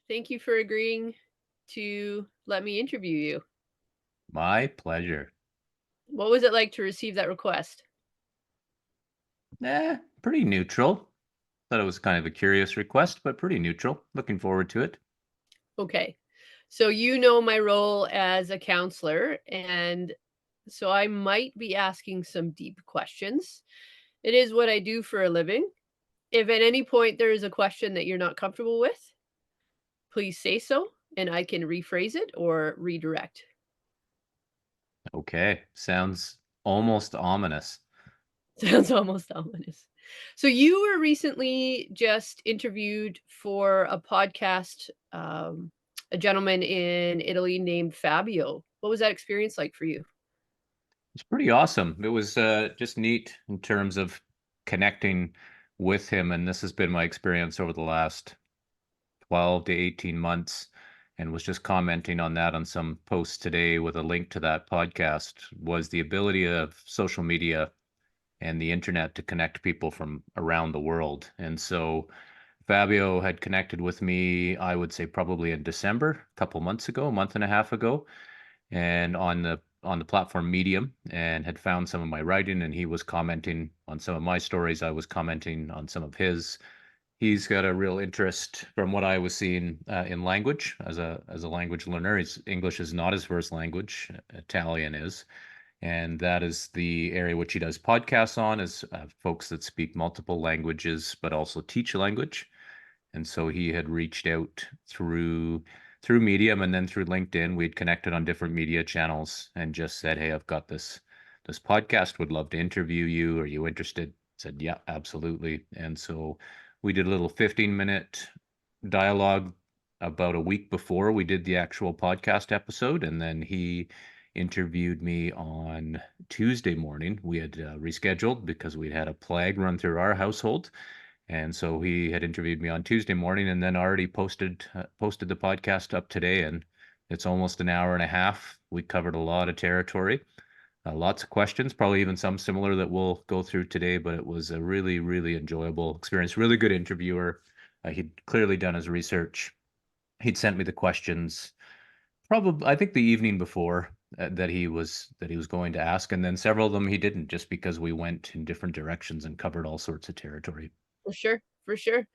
Thank you for agreeing to let me interview you. My pleasure. What was it like to receive that request? Pretty neutral. Thought it was kind of a curious request, but pretty neutral. Looking forward to it. Okay. So you know my role as a counselor, and so I might be asking some deep questions. It is what I do for a living. If at any point there is a question that you're not comfortable with, please say so and I can rephrase it or redirect. Okay, sounds almost ominous. Sounds almost ominous. So you were recently just interviewed for a podcast, a gentleman in Italy named Fabio. What was that experience like for you? It's pretty awesome. It was just neat in terms of connecting with him, and this has been my experience over the last 12 to 18 months, and was just commenting on that on some posts today with a link to that podcast, was the ability of social media and the internet to connect people from around the world. And so Fabio had connected with me, I would say probably in December, a couple months ago, a month and a half ago, and on the platform Medium, and had found some of my writing, and he was commenting on some of my stories. I was commenting on some of his. He's got a real interest, from what I was seeing, in language as a language learner. English is not his first language; Italian is, and that is the area which he does podcasts on. Is folks that speak multiple languages but also teach a language. And so he had reached out through Medium and then through LinkedIn. We had connected on different media channels and just said, "Hey, I've got this podcast. Would love to interview you. Are you interested?" Said, "Yeah, absolutely." And so we did a little 15-minute dialogue about a week before we did the actual podcast episode, and then he interviewed me on Tuesday morning. We had rescheduled because we'd had a plague run through our household, and so he had interviewed me on Tuesday morning, and then already posted the podcast up today, and it's almost an hour and a half. We covered a lot of territory, lots of questions, probably even some similar that we'll go through today. But it was a really, really enjoyable experience. Really good interviewer. He'd clearly done his research. He'd sent me the questions probably, I think, the evening before, that he was going to ask, and then several of them he didn't, just because we went in different directions and covered all sorts of territory. For sure, for sure.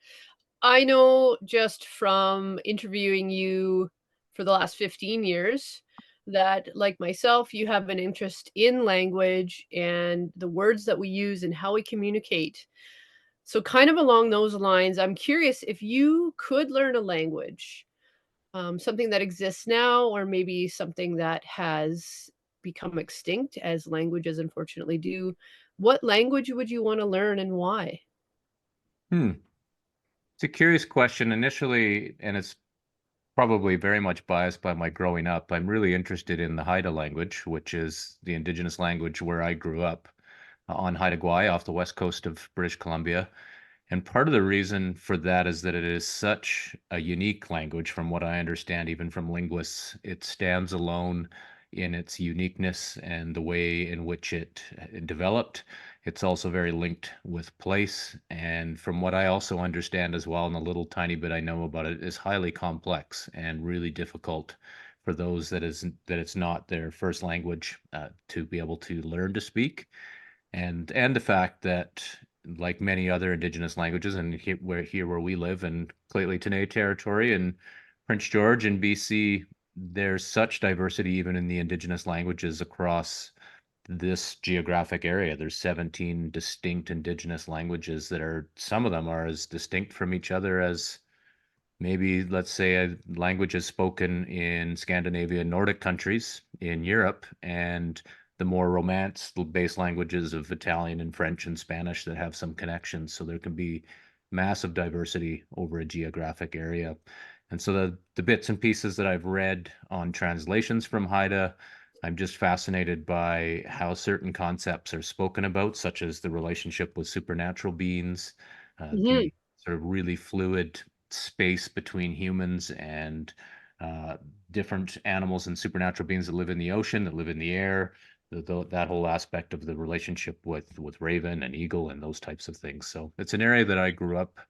I know just from interviewing you for the last 15 years that, like myself, you have an interest in language and the words that we use and how we communicate. So, kind of along those lines, I'm curious if you could learn a language, something that exists now, or maybe something that has become extinct, as languages unfortunately do. What language would you want to learn and why? Hmm. It's a curious question initially, and it's probably very much biased by my growing up. I'm really interested in the Haida language, which is the indigenous language where I grew up, on Haida Gwaii off the west coast of British Columbia. And part of the reason for that is that it is such a unique language, from what I understand, even from linguists. It stands alone in its uniqueness and the way in which it developed. It's also very linked with place. And from what I also understand as well, and the little tiny bit I know about it, is highly complex and really difficult for those that it's not their first language, to be able to learn to speak. And the fact that, like many other indigenous languages, and here where we live in Lheidli T'enneh territory and Prince George and BC, there's such diversity even in the indigenous languages across this geographic area. There's 17 distinct indigenous languages that are, some of them are as distinct from each other as maybe, let's say, a language is spoken in Scandinavia, Nordic countries in Europe, and the more Romance-based languages of Italian and French and Spanish that have some connections. So there can be massive diversity over a geographic area. And so the bits and pieces that I've read on translations from Haida, I'm just fascinated by how certain concepts are spoken about, such as the relationship with supernatural beings, Mhm. the sort of really fluid space between humans and uh, different animals and supernatural beings that live in the ocean, that live in the air, that whole aspect of the relationship with raven and eagle and those types of things. So it's an area that I grew up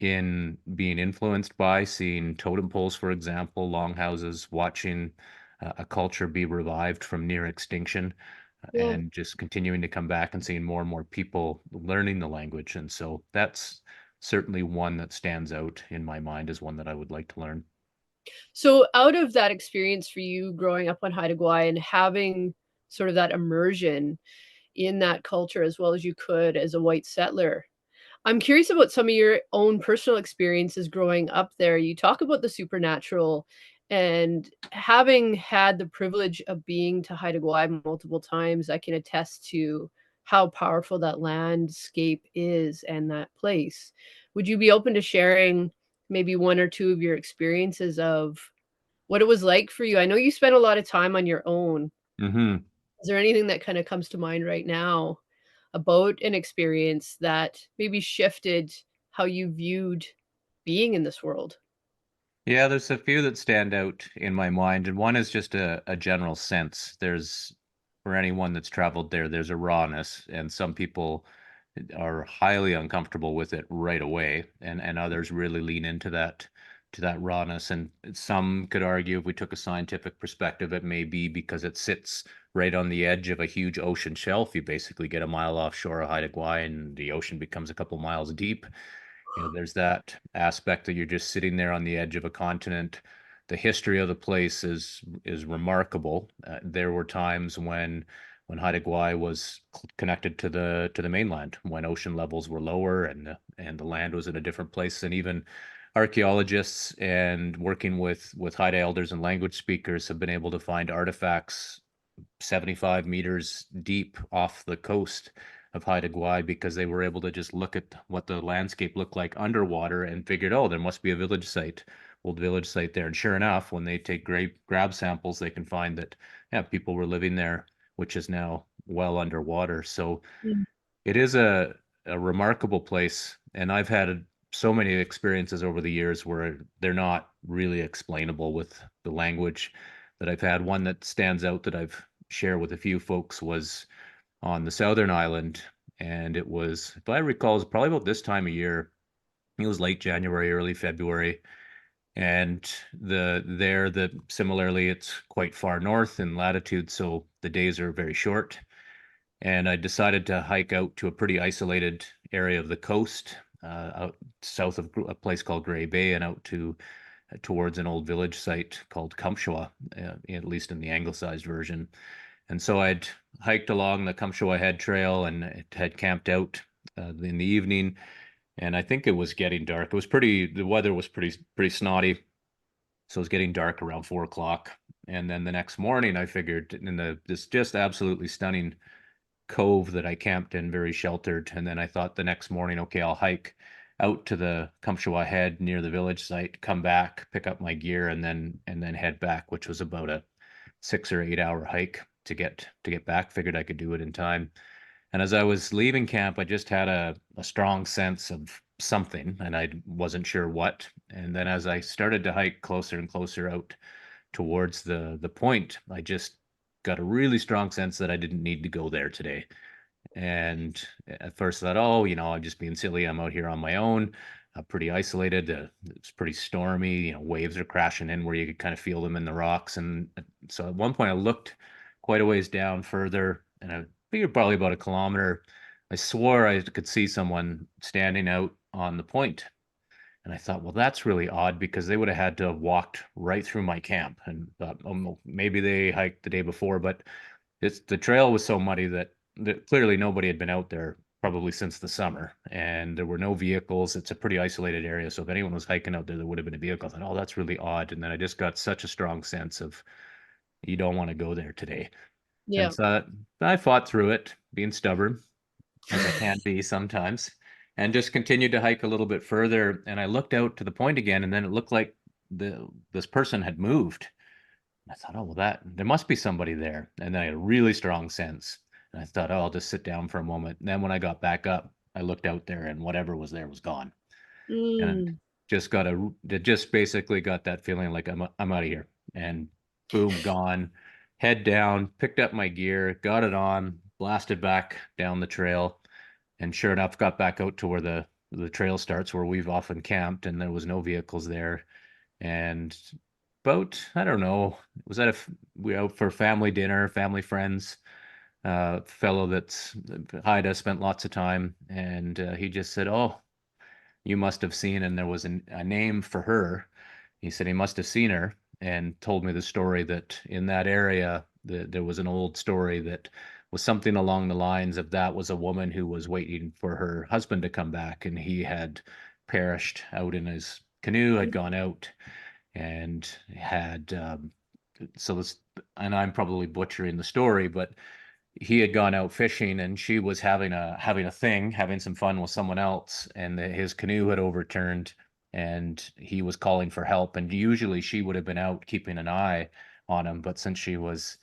in being influenced by seeing totem poles, for example, longhouses, watching a culture be revived from near extinction, Yeah. and just continuing to come back and seeing more and more people learning the language. And so that's certainly one that stands out in my mind as one that I would like to learn. So out of that experience for you growing up on Haida Gwaii and having sort of that immersion in that culture as well as you could as a white settler, I'm curious about some of your own personal experiences growing up there. You talk about the supernatural and having had the privilege of being to Haida Gwaii multiple times, I can attest to how powerful that landscape is and that place. Would you be open to sharing maybe one or two of your experiences of what it was like for you? I know you spent a lot of time on your own. Hmm. Is there anything that kinda comes to mind right now about an experience that maybe shifted how you viewed being in this world? Yeah, there's a few that stand out in my mind, and one is just a general sense. There's, for anyone that's traveled there, there's a rawness, and some people are highly uncomfortable with it right away, and others really lean into that rawness. And some could argue, if we took a scientific perspective, it may be because it sits right on the edge of a huge ocean shelf. You basically get a mile offshore of Haida Gwaii, and the ocean becomes a couple miles deep. There's that aspect that you're just sitting there on the edge of a continent. The history of the place is remarkable. There were times when Haida Gwaii was connected to the mainland, when ocean levels were lower and the land was in a different place. And even archaeologists and working with Haida elders and language speakers have been able to find artifacts 75 meters deep off the coast of Haida Gwaii, because they were able to just look at what the landscape looked like underwater and figured, oh, there must be a village site, old village site there. And sure enough, when they take grab samples, they can find that, yeah, people were living there, which is now well underwater. So Mm. it is a remarkable place. And I've had so many experiences over the years where they're not really explainable with the language that I've had. One that stands out that I've shared with a few folks was on the southern island. And it was, if I recall, it was probably about this time of year. It was late January, early February. And the similarly, it's quite far north in latitude, so the days are very short. And I decided to hike out to a pretty isolated area of the coast, out south of a place called Gray Bay, and out to towards an old village site called Kumshwa, at least in the anglicized version. And so I'd hiked along the Kumshwa Head Trail and had camped out in the evening. And I think it was getting dark. It was the weather was pretty snotty, so it was getting dark around 4 o'clock. And then the next morning, I figured in this just absolutely stunning cove that I camped in, very sheltered. And then I thought the next morning, okay, I'll hike out to the Kumshawa Head near the village site, come back, pick up my gear, and then head back, which was about a 6 or 8 hour hike to get back. Figured I could do it in time. And as I was leaving camp, I just had a strong sense of something, and I wasn't sure what. And then as I started to hike closer and closer out towards the point, I just got a really strong sense that I didn't need to go there today. And at first I thought, oh, I'm just being silly. I'm out here on my own, pretty isolated. It's pretty stormy. Waves are crashing in where you could kind of feel them in the rocks. And so at one point I looked quite a ways down further, and I figured probably about a kilometer. I swore I could see someone standing out on the point. And I thought, well, that's really odd, because they would have had to have walked right through my camp. And thought, oh, well, maybe they hiked the day before, but the trail was so muddy that clearly nobody had been out there probably since the summer, and there were no vehicles. It's a pretty isolated area, so if anyone was hiking out there, there would have been a vehicle. I thought, oh, that's really odd. And then I just got such a strong sense of, you don't want to go there today. And Yeah. so I fought through it, being stubborn as I can be sometimes, and just continued to hike a little bit further. And I looked out to the point again, and then it looked like this person had moved. I thought, oh, well, there must be somebody there. And then I had a really strong sense. And I thought, oh, I'll just sit down for a moment. And then when I got back up, I looked out there, and whatever was there was gone. And Mm. just basically got that feeling like I'm out of here. And boom, gone. Head down, picked up my gear, got it on, blasted back down the trail. And sure enough, got back out to where the trail starts where we've often camped, and there was no vehicles there. And about, I don't know, was that we out for family dinner, family friends, fellow that's Haida spent lots of time, and he just said, "Oh, you must have seen," and there was a name for her. He said he must have seen her and told me the story that in that area, there was an old story that was something along the lines of that was a woman who was waiting for her husband to come back, and he had perished out in his canoe, had gone out and had so this, and I'm probably butchering the story, but he had gone out fishing and she was having some fun with someone else, and his canoe had overturned and he was calling for help, and usually she would have been out keeping an eye on him, but since she was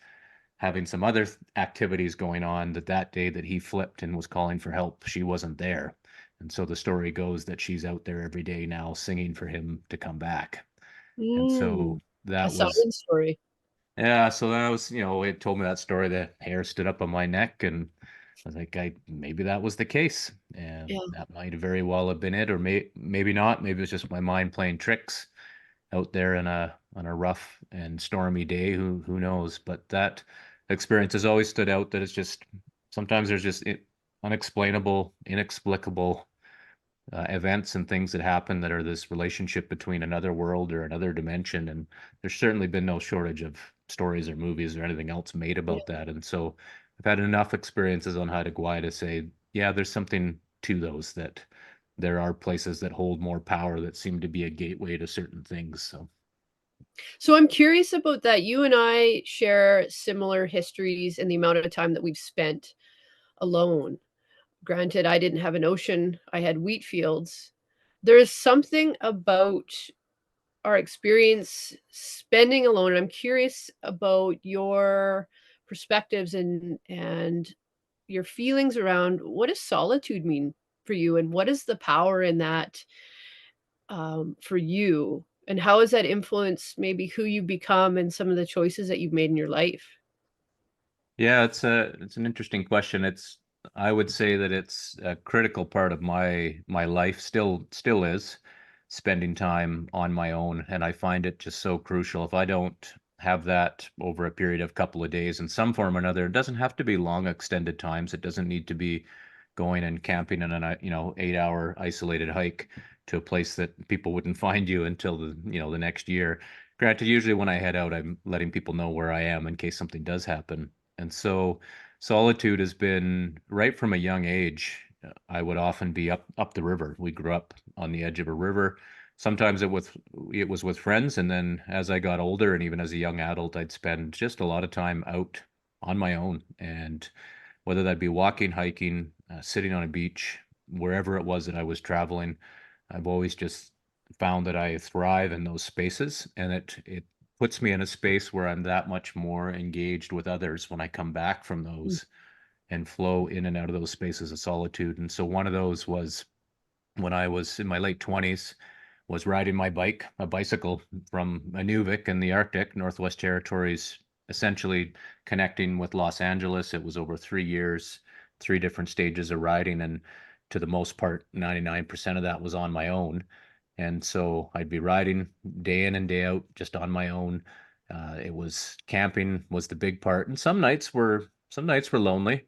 having some other activities going on, that day that he flipped and was calling for help, she wasn't there. And so the story goes that she's out there every day now singing for him to come back. And so Mm, a that was, siren story. yeah, so that was, it told me that story, the hair stood up on my neck, and I was like, maybe that was the case. And Yeah. that might have very well have been it, or maybe not. Maybe it was just my mind playing tricks out there on a rough and stormy day. Who knows? But that experience has always stood out, that it's just sometimes there's just unexplainable, inexplicable events and things that happen that are this relationship between another world or another dimension. And there's certainly been no shortage of stories or movies or anything else made about Yeah. that. And so I've had enough experiences on Haida Gwaii to say, yeah, there's something to those, that there are places that hold more power that seem to be a gateway to certain things. So So I'm curious about that. You and I share similar histories in the amount of time that we've spent alone. Granted, I didn't have an ocean, I had wheat fields. There's something about our experience spending alone. I'm curious about your perspectives and your feelings around what does solitude mean for you, and what is the power in that for you, and how has that influenced maybe who you become and some of the choices that you've made in your life? yeah, it's an interesting question. I would say that it's a critical part of my life, still is spending time on my own, and I find it just so crucial. If I don't have that over a period of couple of days in some form or another, it doesn't have to be long extended times. It doesn't need to be going and camping in an 8 hour isolated hike to a place that people wouldn't find you until the next year. Granted, usually when I head out, I'm letting people know where I am in case something does happen. And so solitude has been right from a young age. I would often be up the river. We grew up on the edge of a river. Sometimes it was with friends, and then as I got older and even as a young adult, I'd spend just a lot of time out on my own, and whether that be walking, hiking, sitting on a beach, wherever it was that I was traveling, I've always just found that I thrive in those spaces, and it puts me in a space where I'm that much more engaged with others when I come back from Mm, those and flow in and out of those spaces of solitude. And so one of those was when I was in my late 20s, was riding a bicycle from Inuvik in the Arctic, Northwest Territories, essentially connecting with Los Angeles. It was over 3 years, three different stages of riding, and to the most part, 99% of that was on my own. And so I'd be riding day in and day out just on my own. It was camping was the big part, and some nights were lonely.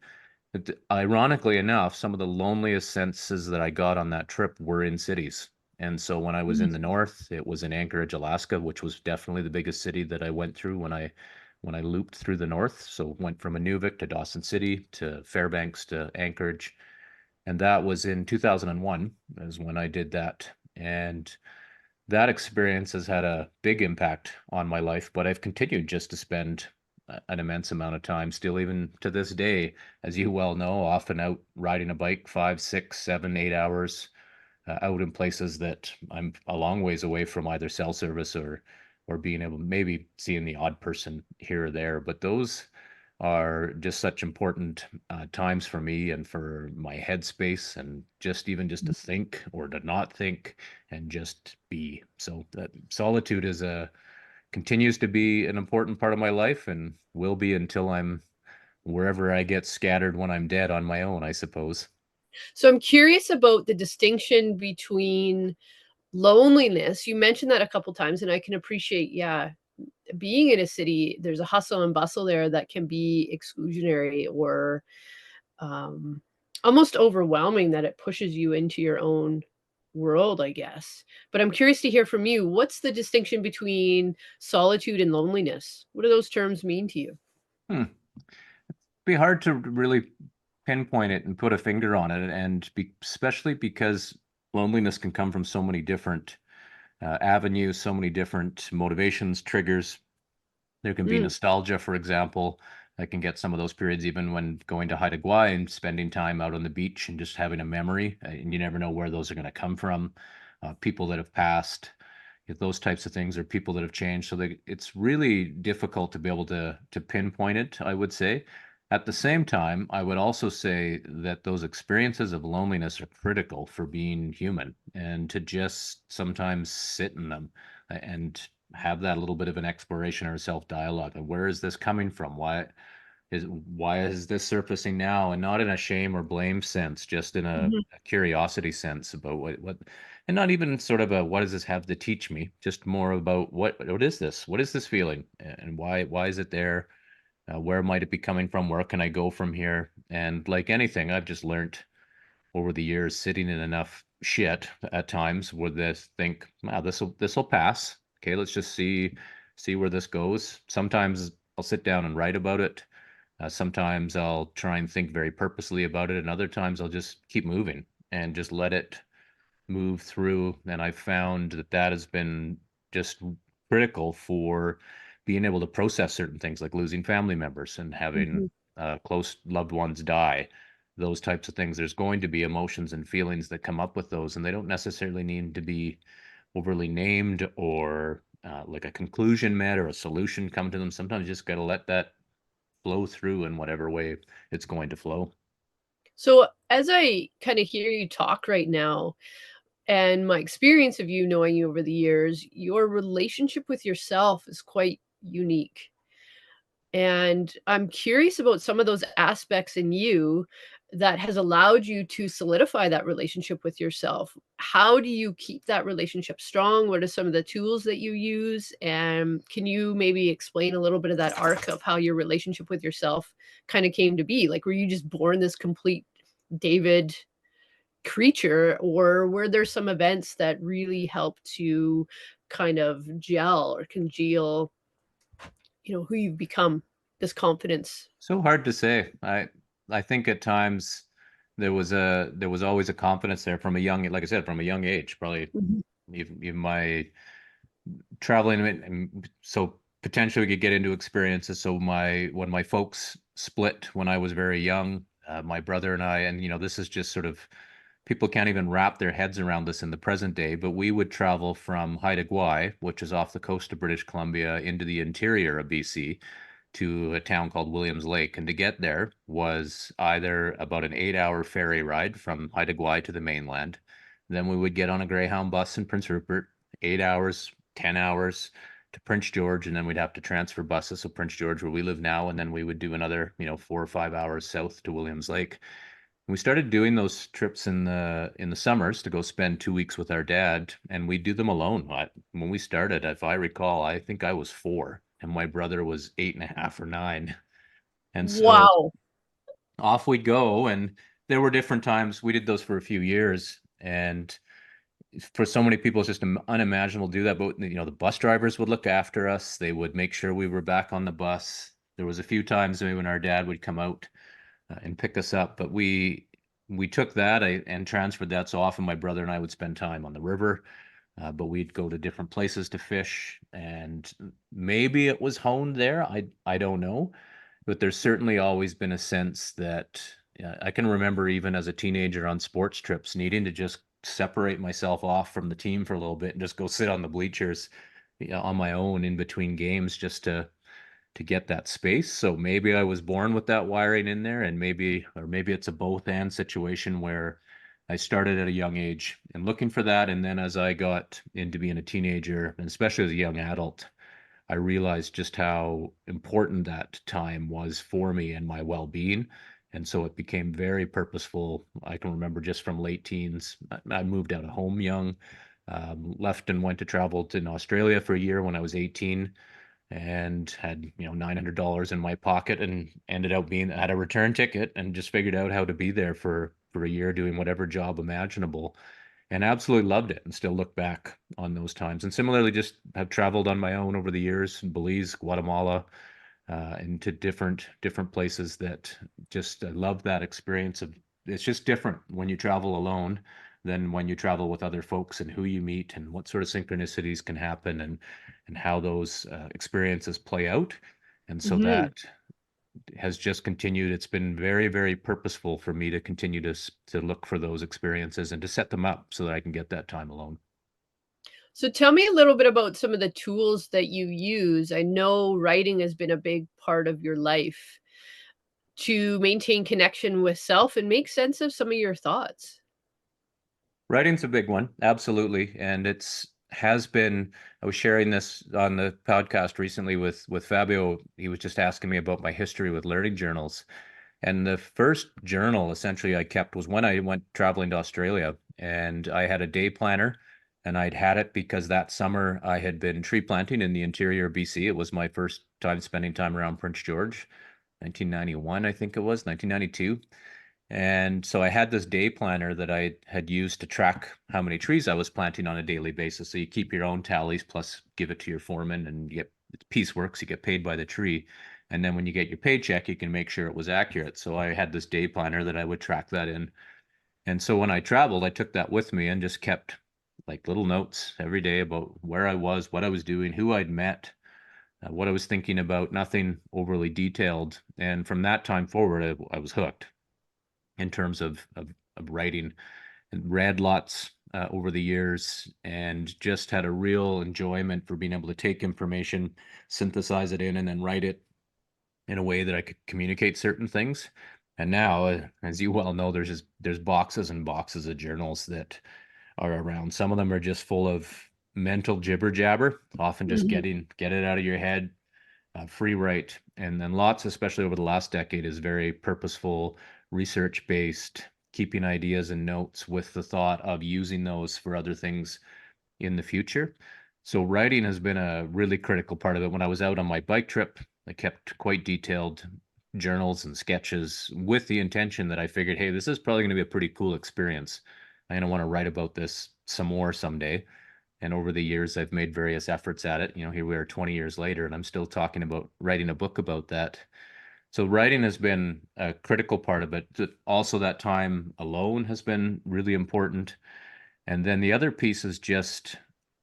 Ironically enough, some of the loneliest senses that I got on that trip were in cities. And so when I was in the mm, north, it was in Anchorage, Alaska, which was definitely the biggest city that I went through when I looped through the north. So went from Inuvik to Dawson City to Fairbanks to Anchorage. And that was in 2001 is when I did that. And that experience has had a big impact on my life, but I've continued just to spend an immense amount of time still, even to this day, as you well know, often out riding a bike 5, 6, 7, 8 hours out in places that I'm a long ways away from either cell service or being able maybe seeing the odd person here or there. But those are just such important times for me and for my headspace, and just even just to think or to not think and just be. So that solitude is a continues to be an important part of my life and will be until I'm wherever I get scattered when I'm dead on my own, I suppose. So I'm curious about the distinction between loneliness. You mentioned that a couple times, and I can appreciate, yeah, being in a city, there's a hustle and bustle there that can be exclusionary or um, almost overwhelming that it pushes you into your own world, I guess. But I'm curious to hear from you. What's the distinction between solitude and loneliness? What do those terms mean to you? Hmm. Be hard to really pinpoint it and put a finger on it, and especially because loneliness can come from so many different avenues, so many different motivations, triggers. There can be Mm, nostalgia, for example. I can get some of those periods even when going to Haida Gwaii and spending time out on the beach and just having a memory. And you never know where those are going to come from. People that have passed, those types of things, or people that have changed. So it's really difficult to be able to pinpoint it, I would say. At the same time, I would also say that those experiences of loneliness are critical for being human, and to just sometimes sit in them and have that little bit of an exploration or self-dialogue. And where is this coming from? Why is this surfacing now? And not in a shame or blame sense, just in a, mhm. a curiosity sense about what, and not even sort of a what does this have to teach me? Just more about what is this? What is this feeling? And why is it there? Where might it be coming from? Where can I go from here? And like anything, I've just learned over the years, sitting in enough shit at times, where this think, wow, this will pass. Okay, let's just see where this goes. Sometimes I'll sit down and write about it. Sometimes I'll try and think very purposely about it, and other times I'll just keep moving and just let it move through. And I've found that that has been just critical for being able to process certain things like losing family members and having Mhm. close loved ones die. Those types of things. There's going to be emotions and feelings that come up with those, and they don't necessarily need to be overly named or like a conclusion met or a solution come to them. Sometimes you just got to let that flow through in whatever way it's going to flow. So as I kind of hear you talk right now, and my experience of you knowing you over the years, your relationship with yourself is quite unique. And I'm curious about some of those aspects in you that has allowed you to solidify that relationship with yourself. How do you keep that relationship strong? What are some of the tools that you use? And can you maybe explain a little bit of that arc of how your relationship with yourself kind of came to be? Like, were you just born this complete David creature, or were there some events that really helped to kind of gel or congeal, who you've become, this confidence? So hard to say. I think at times there was always a confidence there from a young, like I said, from a young age, probably Mhm. even my traveling, and so potentially we could get into experiences. So when my folks split when I was very young, my brother and I, and this is just sort of people can't even wrap their heads around this in the present day, but we would travel from Haida Gwaii, which is off the coast of British Columbia, into the interior of BC to a town called Williams Lake. And to get there was either about an 8-hour ferry ride from Haida Gwaii to the mainland. Then we would get on a Greyhound bus in Prince Rupert, 8 hours, 10 hours to Prince George, and then we'd have to transfer buses. So Prince George, where we live now, and then we would do another, 4 or 5 hours south to Williams Lake. We started doing those trips in the summers to go spend 2 weeks with our dad, and we do them alone. When we started, if I recall, I think I was 4, and my brother was 8.5 or 9. And so Wow. off we'd go, and there were different times. We did those for a few years, and for so many people, it's just unimaginable to do that. But the bus drivers would look after us. They would make sure we were back on the bus. There was a few times maybe when our dad would come out and pick us up. But we took that and transferred that. So often my brother and I would spend time on the river, but we'd go to different places to fish. And maybe it was honed there. I don't know, but there's certainly always been a sense that I can remember even as a teenager on sports trips needing to just separate myself off from the team for a little bit and just go sit on the bleachers, on my own in between games, just to get that space. So maybe I was born with that wiring in there, and maybe it's a both and situation where I started at a young age and looking for that. And then as I got into being a teenager, and especially as a young adult, I realized just how important that time was for me and my well-being. And so it became very purposeful. I can remember just from late teens, I moved out of home young, left and went to travel to Australia for a year when I was 18 and had, $900 in my pocket and ended up being at a return ticket and just figured out how to be there for a year doing whatever job imaginable and absolutely loved it and still look back on those times. And similarly, just have traveled on my own over the years, Belize, Guatemala, into different places that just I love that experience of it's just different when you travel alone than when you travel with other folks and who you meet and what sort of synchronicities can happen and how those experiences play out. And so Mhm. that has just continued. It's been very, very purposeful for me to continue to look for those experiences and to set them up so that I can get that time alone. So tell me a little bit about some of the tools that you use. I know writing has been a big part of your life to maintain connection with self and make sense of some of your thoughts. Writing's a big one, absolutely, and it's has been I was sharing this on the podcast recently with Fabio. He was just asking me about my history with learning journals. And the first journal essentially I kept was when I went traveling to Australia and I had a day planner and I'd had it because that summer I had been tree planting in the interior of BC. It was my first time spending time around Prince George, 1991, I think it was, 1992. And so I had this day planner that I had used to track how many trees I was planting on a daily basis. So you keep your own tallies plus give it to your foreman and you get it's piecework, so you get paid by the tree. And then when you get your paycheck, you can make sure it was accurate. So I had this day planner that I would track that in. And so when I traveled, I took that with me and just kept like little notes every day about where I was, what I was doing, who I'd met, what I was thinking about, nothing overly detailed. And from that time forward, I was hooked in terms of writing and read lots over the years and just had a real enjoyment for being able to take information, synthesize it in, and then write it in a way that I could communicate certain things. And now, as you well know, there's boxes and boxes of journals that are around. Some of them are just full of mental jibber jabber, often just Mhm. get it out of your head, free write, and then lots, especially over the last decade, is very purposeful, research based, keeping ideas and notes with the thought of using those for other things in the future. So writing has been a really critical part of it. When I was out on my bike trip, I kept quite detailed journals and sketches with the intention that I figured, hey, this is probably going to be a pretty cool experience. I'm going to want to write about this some more someday. And over the years, I've made various efforts at it. Here we are 20 years later, and I'm still talking about writing a book about that. So writing has been a critical part of it. Also, that time alone has been really important. And then the other piece is just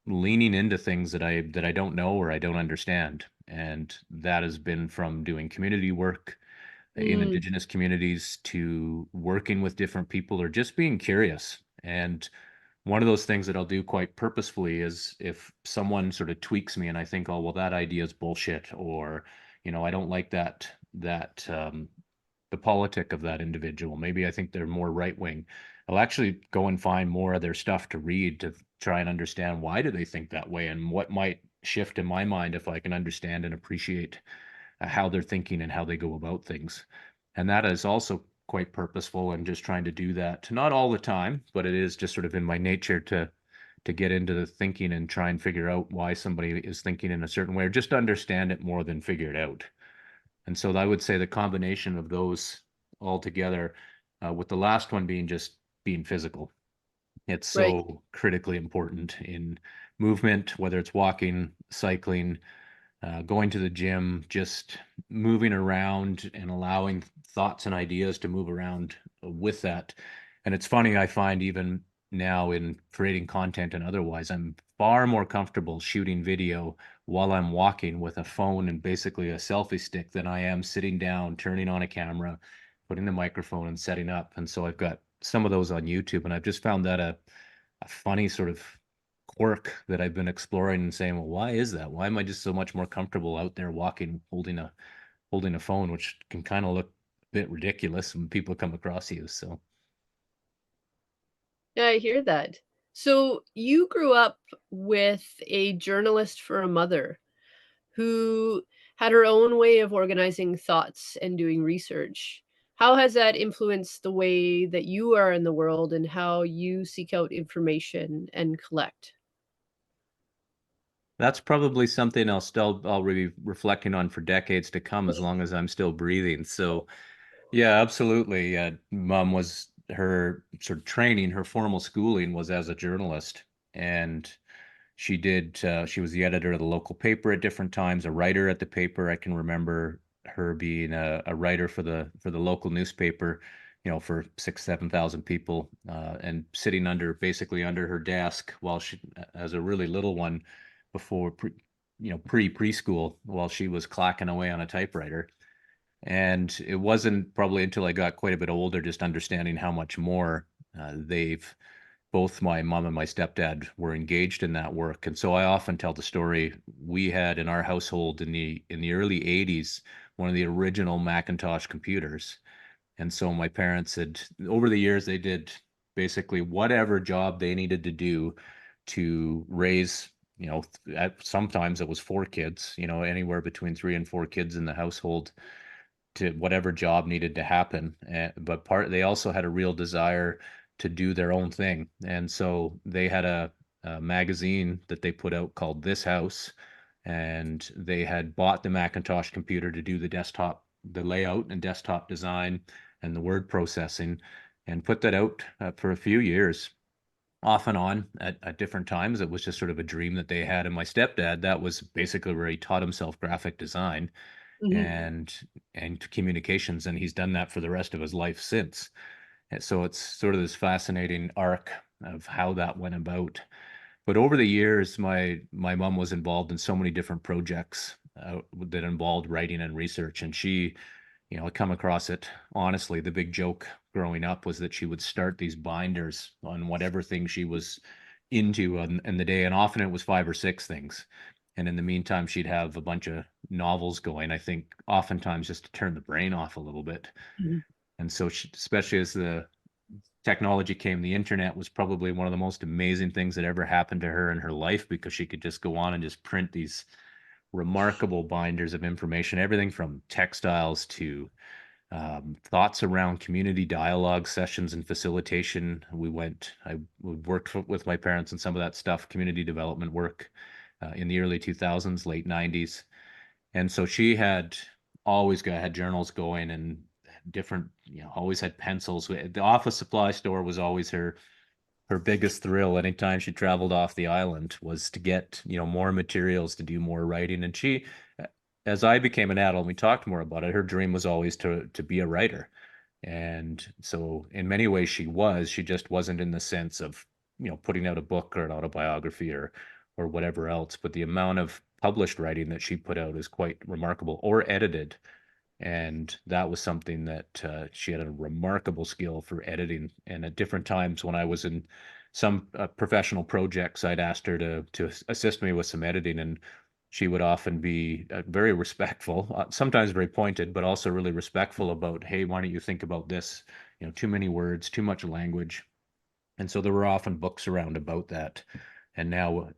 leaning into things that I don't know or I don't understand. And that has been from doing community work in Mm, indigenous communities to working with different people or just being curious. And one of those things that I'll do quite purposefully is if someone sort of tweaks me and I think, oh, well, that idea is bullshit, or, I don't like that the politic of that individual. Maybe I think they're more right wing. I'll actually go and find more of their stuff to read to try and understand why do they think that way and what might shift in my mind if I can understand and appreciate how they're thinking and how they go about things. And that is also quite purposeful and just trying to do that. Not all the time, but it is just sort of in my nature to get into the thinking and try and figure out why somebody is thinking in a certain way or just understand it more than figure it out. And so I would say the combination of those all together, with the last one being just being physical. It's right. so critically important in movement, whether it's walking, cycling, going to the gym, just moving around and allowing thoughts and ideas to move around with that. And it's funny, I find even now in creating content and otherwise, I'm far more comfortable shooting video while I'm walking with a phone and basically a selfie stick than I am sitting down, turning on a camera, putting the microphone and setting up. And so I've got some of those on YouTube, and I've just found that a funny sort of quirk that I've been exploring and saying, well, why is that? Why am I just so much more comfortable out there walking, holding a phone, which can kind of look a bit ridiculous when people come across you. So Yeah, I hear that. So you grew up with a journalist for a mother who had her own way of organizing thoughts and doing research. How has that influenced the way that you are in the world and how you seek out information and collect? That's probably something I'll be reflecting on for decades to come as long as I'm still breathing. So, yeah, absolutely. Mom was her sort of training, her formal schooling was as a journalist, and she was the editor of the local paper at different times, a writer at the paper. I can remember her being a writer for the local newspaper, for 6, 7,000 people, and sitting basically under her desk while she, as a really little one, before preschool, while she was clacking away on a typewriter. And it wasn't probably until I got quite a bit older, just understanding how much more they've both my mom and my stepdad were engaged in that work. And so I often tell the story, we had in our household in the early 80s one of the original Macintosh computers. And so my parents had, over the years, they did basically whatever job they needed to do to raise, sometimes it was 4 kids, anywhere between 3 and 4 kids in the household, to whatever job needed to happen. But they also had a real desire to do their own thing. And so they had a magazine that they put out called This House, and they had bought the Macintosh computer to do the layout and desktop design and the word processing, and put that out for a few years, off and on at different times. It was just sort of a dream that they had. And my stepdad, that was basically where he taught himself graphic design Mhm. and communications, and he's done that for the rest of his life since. And so it's sort of this fascinating arc of how that went about. But over the years, my mom was involved in so many different projects that involved writing and research, and I come across it honestly. The big joke growing up was that she would start these binders on whatever thing she was into in the day, and often it was 5 or 6 things. And in the meantime, she'd have a bunch of novels going, I think oftentimes just to turn the brain off a little bit. Mhm. And so, especially as the technology came, the internet was probably one of the most amazing things that ever happened to her in her life, because she could just go on and just print these remarkable binders of information, everything from textiles to thoughts around community dialogue sessions and facilitation. I worked with my parents on some of that stuff, community development work in the early 2000s, late 90s. And so she had journals going, and different, always had pencils. The office supply store was always her biggest thrill anytime she traveled off the island, was to get, more materials to do more writing. And as I became an adult, we talked more about it, her dream was always to be a writer. And so in many ways she just wasn't in the sense of, putting out a book or an autobiography or whatever else. But the amount of published writing that she put out is quite remarkable, or edited. And that was something that she had a remarkable skill for editing. And at different times when I was in some professional projects, I'd asked her to assist me with some editing, and she would often be very respectful, sometimes very pointed, but also really respectful about, hey, why don't you think about this? Too many words, too much language. And so there were often books around about that. And now,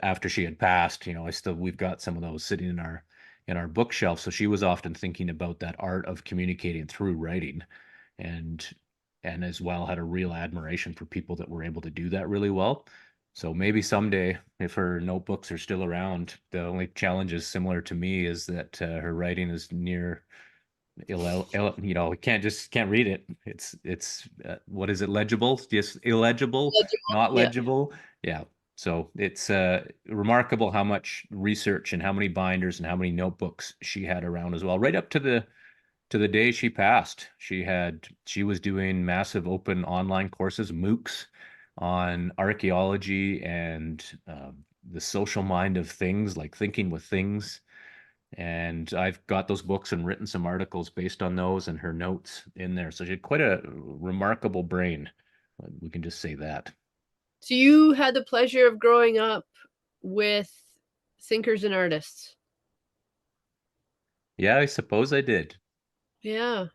after she had passed, we've got some of those sitting in our bookshelf. So she was often thinking about that art of communicating through writing, and as well had a real admiration for people that were able to do that really well. So maybe someday, if her notebooks are still around, the only challenge is similar to me, is that her writing is near we can't read it. It's what is it, legible, just illegible, Legible, not yeah. legible. Yeah. So it's remarkable how much research and how many binders and how many notebooks she had around as well, right up to the day she passed. She was doing massive open online courses, MOOCs, on archaeology and the social mind of things, like thinking with things. And I've got those books and written some articles based on those and her notes in there. So she had quite a remarkable brain. We can just say that. So you had the pleasure of growing up with thinkers and artists. Yeah, I suppose I did. Yeah.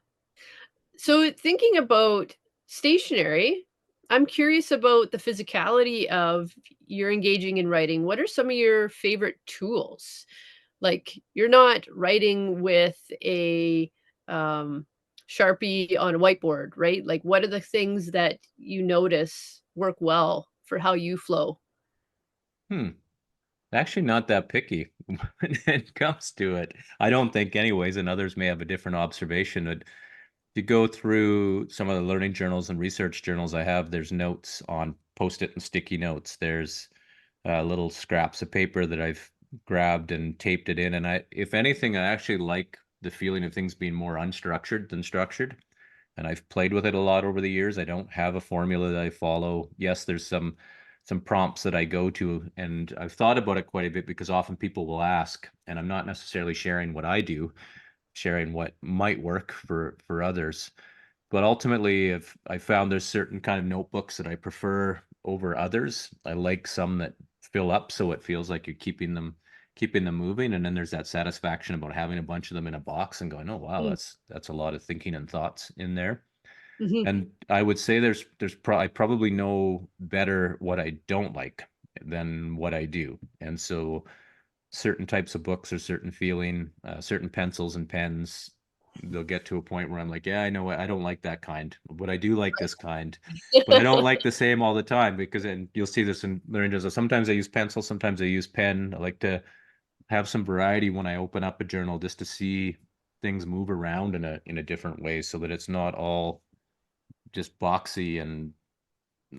So thinking about stationery, I'm curious about the physicality of your engaging in writing. What are some of your favorite tools? Like, you're not writing with a, um, Sharpie on a whiteboard, right? Like, what are the things that you notice work well for how you flow? Hmm. Actually not that picky when it comes to it. I don't think anyways, and others may have a different observation. But to go through some of the learning journals and research journals I have, there's notes on post-it and sticky notes. There's little scraps of paper that I've grabbed and taped it in. And if anything, I actually like the feeling of things being more unstructured than structured. And I've played with it a lot over the years. I don't have a formula that I follow. Yes, there's some prompts that I go to, and I've thought about it quite a bit because often people will ask, and I'm not necessarily sharing what I do, sharing what might work for others. But ultimately, if I found there's certain kind of notebooks that I prefer over others. I like some that fill up so it feels like you're keeping them moving. And then there's that satisfaction about having a bunch of them in a box and going, oh wow, Mm, that's a lot of thinking and thoughts in there. mhm. And I would say I probably know better what I don't like than what I do. And so certain types of books or certain feeling, certain pencils and pens, they'll get to a point where I'm like, yeah, I know what I don't like that kind, but I do like this kind. But I don't like the same all the time because, and you'll see this in learning journals. Sometimes I use pencil, sometimes I use pen. I like to have some variety when I open up a journal just to see things move around in a different way so that it's not all just boxy and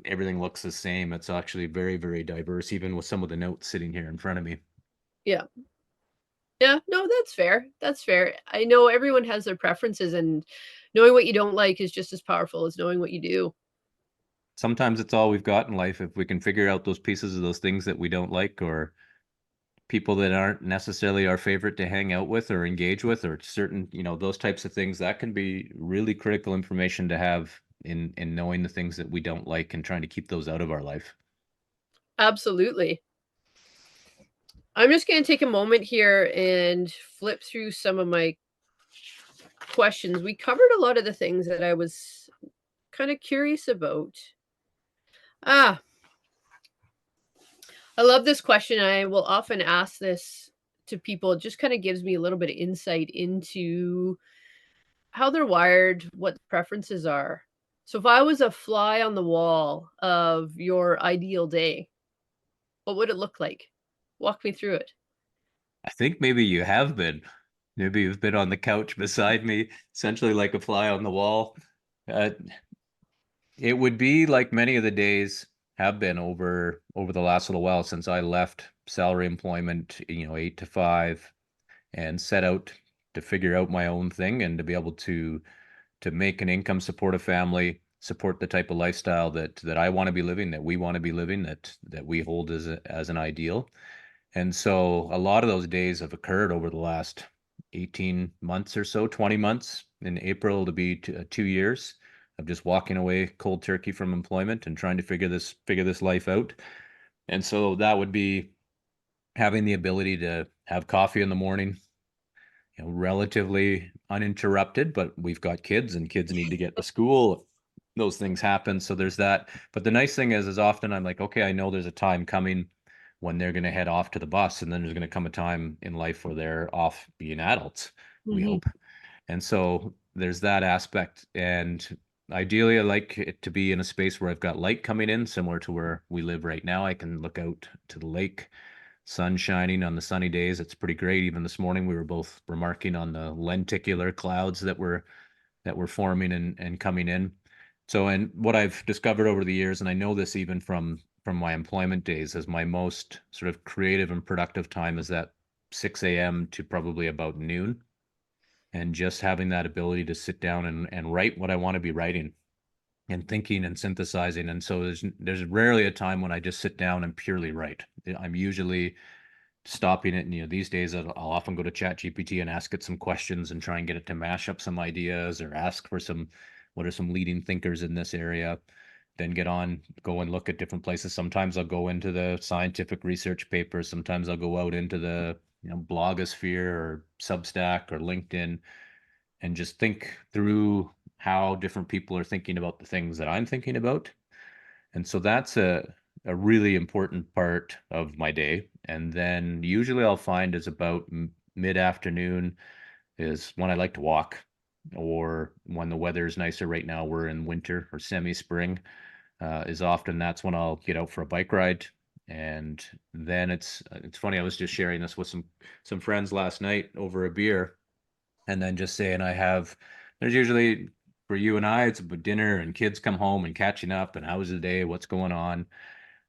everything looks the same. It's actually very, very diverse, even with some of the notes sitting here in front of me. Yeah. Yeah, no, that's fair, that's fair. I know everyone has their preferences, and knowing what you don't like is just as powerful as knowing what you do. Sometimes it's all we've got in life. If we can figure out those pieces of those things that we don't like, or people that aren't necessarily our favorite to hang out with or engage with, or certain, those types of things, that can be really critical information to have in knowing the things that we don't like and trying to keep those out of our life. Absolutely. I'm just gonna take a moment here and flip through some of my questions. We covered a lot of the things that I was kinda curious about. Ah, I love this question. I will often ask this to people. It just kinda gives me a little bit of insight into how they're wired, what the preferences are. So if I was a fly on the wall of your ideal day, what would it look like? Walk me through it. I think maybe you have been. Maybe you've been on the couch beside me, essentially like a fly on the wall. Uh, it would be like many of the days have been over the last little while since I left salary employment, 8 to 5, and set out to figure out my own thing and to be able to make an income, support a family, support the type of lifestyle that I want to be living, that we want to be living, that we hold as an ideal. And so a lot of those days have occurred over the last 18 months or so, 20 months. In April to be 2 years of just walking away cold turkey from employment and trying to figure this life out. And so that would be having the ability to have coffee in the morning, relatively uninterrupted, but we've got kids and kids need to get to school. Those things happen. So there's that. But the nice thing is often I'm like, okay, I know there's a time coming when they're going to head off to the bus. And then there's going to come a time in life where they're off being adults, we Mhm. hope. And so there's that aspect. And ideally, I like it to be in a space where I've got light coming in, similar to where we live right now. I can look out to the lake, sun shining on the sunny days. It's pretty great. Even this morning, we were both remarking on the lenticular clouds that were forming and coming in. So, and what I've discovered over the years, and I know this even from my employment days, is my most sort of creative and productive time is that 6 a.m. to probably about noon, and just having that ability to sit down and write what I want to be writing and thinking and synthesizing. And so there's rarely a time when I just sit down and purely write. I'm usually stopping it. And, these days I'll often go to ChatGPT and ask it some questions and try and get it to mash up some ideas or ask for what are some leading thinkers in this area. Then go and look at different places. Sometimes I'll go into the scientific research papers. Sometimes I'll go out into the, blogosphere or Substack or LinkedIn and just think through how different people are thinking about the things that I'm thinking about. And so that's a really important part of my day. And then usually I'll find is about mid-afternoon is when I like to walk. or when the weather is nicer. Right now we're in winter or semi-spring, is often that's when I'll get out for a bike ride. And then it's funny, I was just sharing this with some friends last night over a beer, and then just saying there's usually, for you and I, it's about dinner and kids come home and catching up and how was the day, what's going on.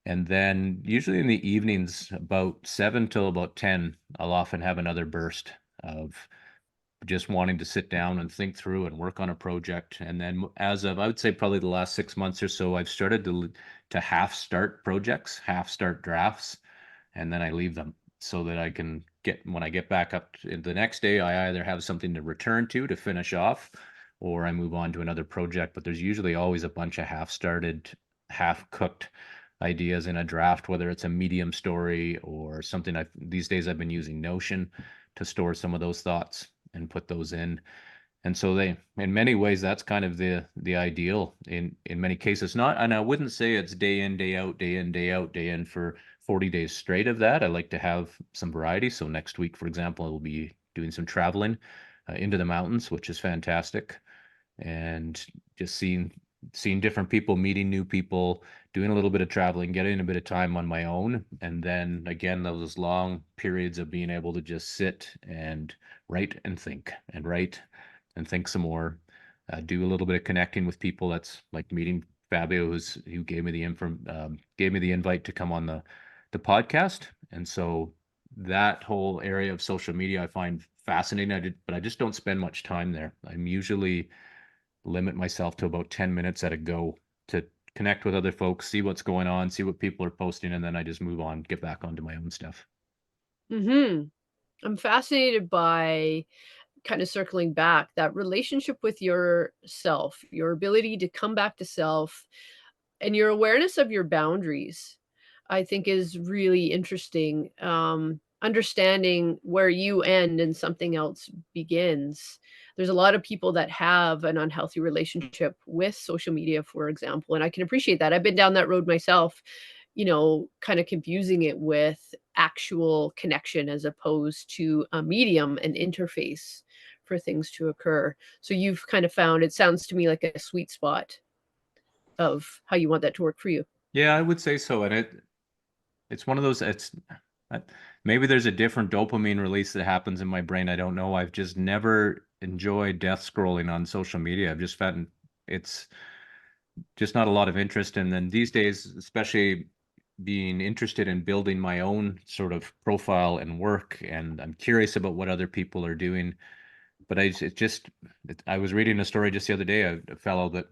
And then usually in the evenings, about 7 till about 10, I'll often have another burst of just wanting to sit down and think through and work on a project. And then as of, I would say probably the last 6 months or so, I've started to half start projects, half start drafts, and then I leave them so that I can when I get back up the next day, I either have something to return to finish off, or I move on to another project. But there's usually always a bunch of half started, half cooked ideas in a draft, whether it's a medium story or something. These days I've been using Notion to store some of those thoughts and put those in. And so in many ways, that's kind of the ideal in many cases. Not, and I wouldn't say it's day in, day out, day in, day out, day in for 40 days straight of that. I like to have some variety. So next week, for example, I will be doing some traveling into the mountains, which is fantastic, and just seeing different people, meeting new people, doing a little bit of traveling, getting a bit of time on my own, and then again those long periods of being able to just sit and write and think some more, do a little bit of connecting with people. That's like meeting Fabio, who gave me gave me the invite to come on the podcast. And so that whole area of social media I find fascinating. But I just don't spend much time there. I'm usually limit myself to about 10 minutes at a go to connect with other folks, see what's going on, see what people are posting, and then I just move on, get back onto my own stuff. Mhm. I'm fascinated by kind of circling back, that relationship with yourself, your ability to come back to self, and your awareness of your boundaries, I think is really interesting. Understanding where you end and something else begins. There's a lot of people that have an unhealthy relationship with social media, for example, and I can appreciate that. I've been down that road myself, kind of confusing it with actual connection as opposed to a medium and interface for things to occur. So you've kind of found, it sounds to me like a sweet spot of how you want that to work for you. Yeah, I would say so. And it's one of those, uh, maybe there's a different dopamine release that happens in my brain. I don't know. I've just never enjoyed death scrolling on social media. I've just found it's just not a lot of interest. And then these days, especially being interested in building my own sort of profile and work, and I'm curious about what other people are doing. But I was reading a story just the other day. A fellow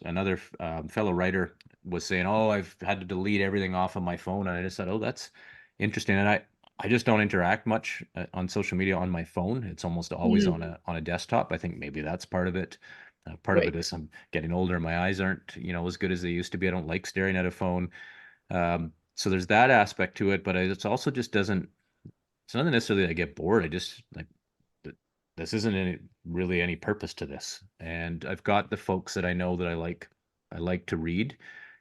another fellow writer was saying, "Oh, I've had to delete everything off of my phone," and I just thought, "Oh, that's interesting." And I just don't interact much on social media on my phone. It's almost always Mhm. on a desktop. I think maybe that's part of it. Part of Right. it is I'm getting older. My eyes aren't, as good as they used to be. I don't like staring at a phone. So there's that aspect to it, but it's also just doesn't. It's not necessarily that I get bored. I just like this isn't really any purpose to this. And I've got the folks that I know that I like to read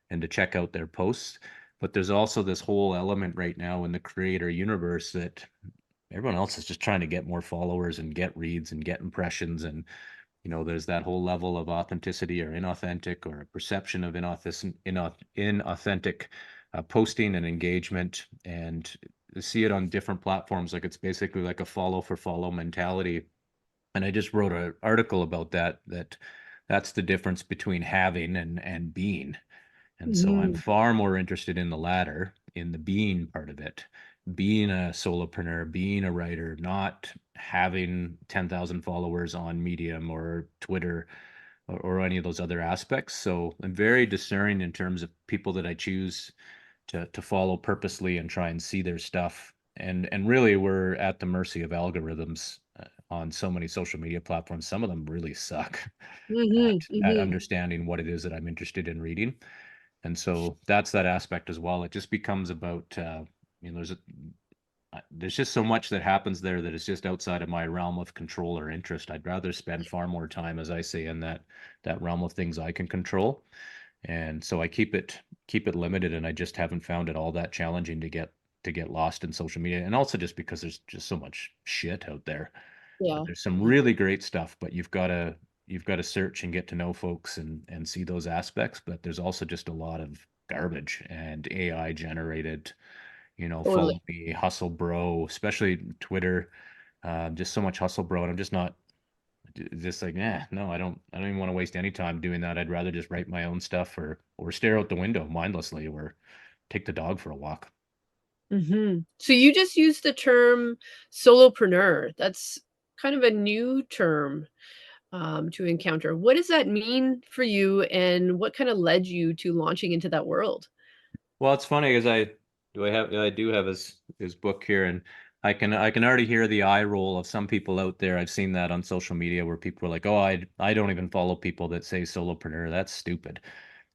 and to check out their posts. But there's also this whole element right now in the creator universe that everyone else is just trying to get more followers and get reads and get impressions. And, there's that whole level of authenticity or inauthentic, or a perception of inauthentic posting and engagement. And see it on different platforms. Like it's basically like a follow for follow mentality. And I just wrote an article about that's the difference between having and being. And so I'm Mhm. far more interested in the latter, in the being part of it, being a solopreneur, being a writer, not having 10,000 followers on Medium or Twitter, or any of those other aspects. So I'm very discerning in terms of people that I choose to follow purposely and try and see their stuff. And really, we're at the mercy of algorithms on so many social media platforms. Some of them really suck Mhm, at mhm. understanding what it is that I'm interested in reading. And so that's that aspect as well. It just becomes about you know there's just so much that happens there that is just outside of my realm of control or interest. I'd rather spend far more time, as I say, in that realm of things I can control. And so I keep it limited, and I just haven't found it all that challenging to get lost in social media. And also just because there's just so much shit out there. Yeah. There's some Yeah. really great stuff, but you've got to you've got to search and get to know folks and see those aspects, but there's also just a lot of garbage and AI generated, Totally. follow me, hustle bro, especially Twitter, just so much hustle bro. And I'm just not just like, no, I don't even want to waste any time doing that. I'd rather just write my own stuff or stare out the window mindlessly or take the dog for a walk. Mhm. So you just used the term solopreneur. That's kind of a new term, to encounter. What does that mean for you, and what kinda led you to launching into that world? Well, it's funny because I do have his book here, and I can already hear the eye roll of some people out there. I've seen that on social media where people are like, "Oh, I don't even follow people that say solopreneur. That's stupid."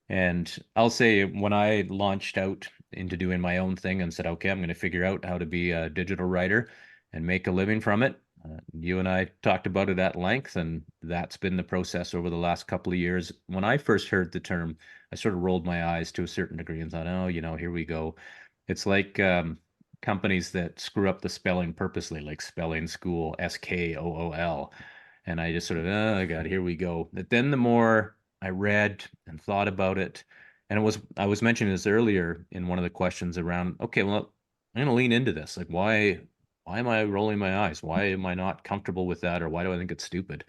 And I'll say when I launched out into doing my own thing and said, okay, I'm going to figure out how to be a digital writer and make a living from it. You and I talked about it at length, and that's been the process over the last couple of years. When I first heard the term, I sort of rolled my eyes to a certain degree and thought, oh, here we go. It's like companies that screw up the spelling purposely, like spelling school, SKOOL. And I just sort of, oh God, here we go. But then the more I read and thought about it, and I was mentioning this earlier in one of the questions around, okay, well, I'm going to lean into this. Like, why am I rolling my eyes? Why am I not comfortable with that? Or why do I think it's stupid?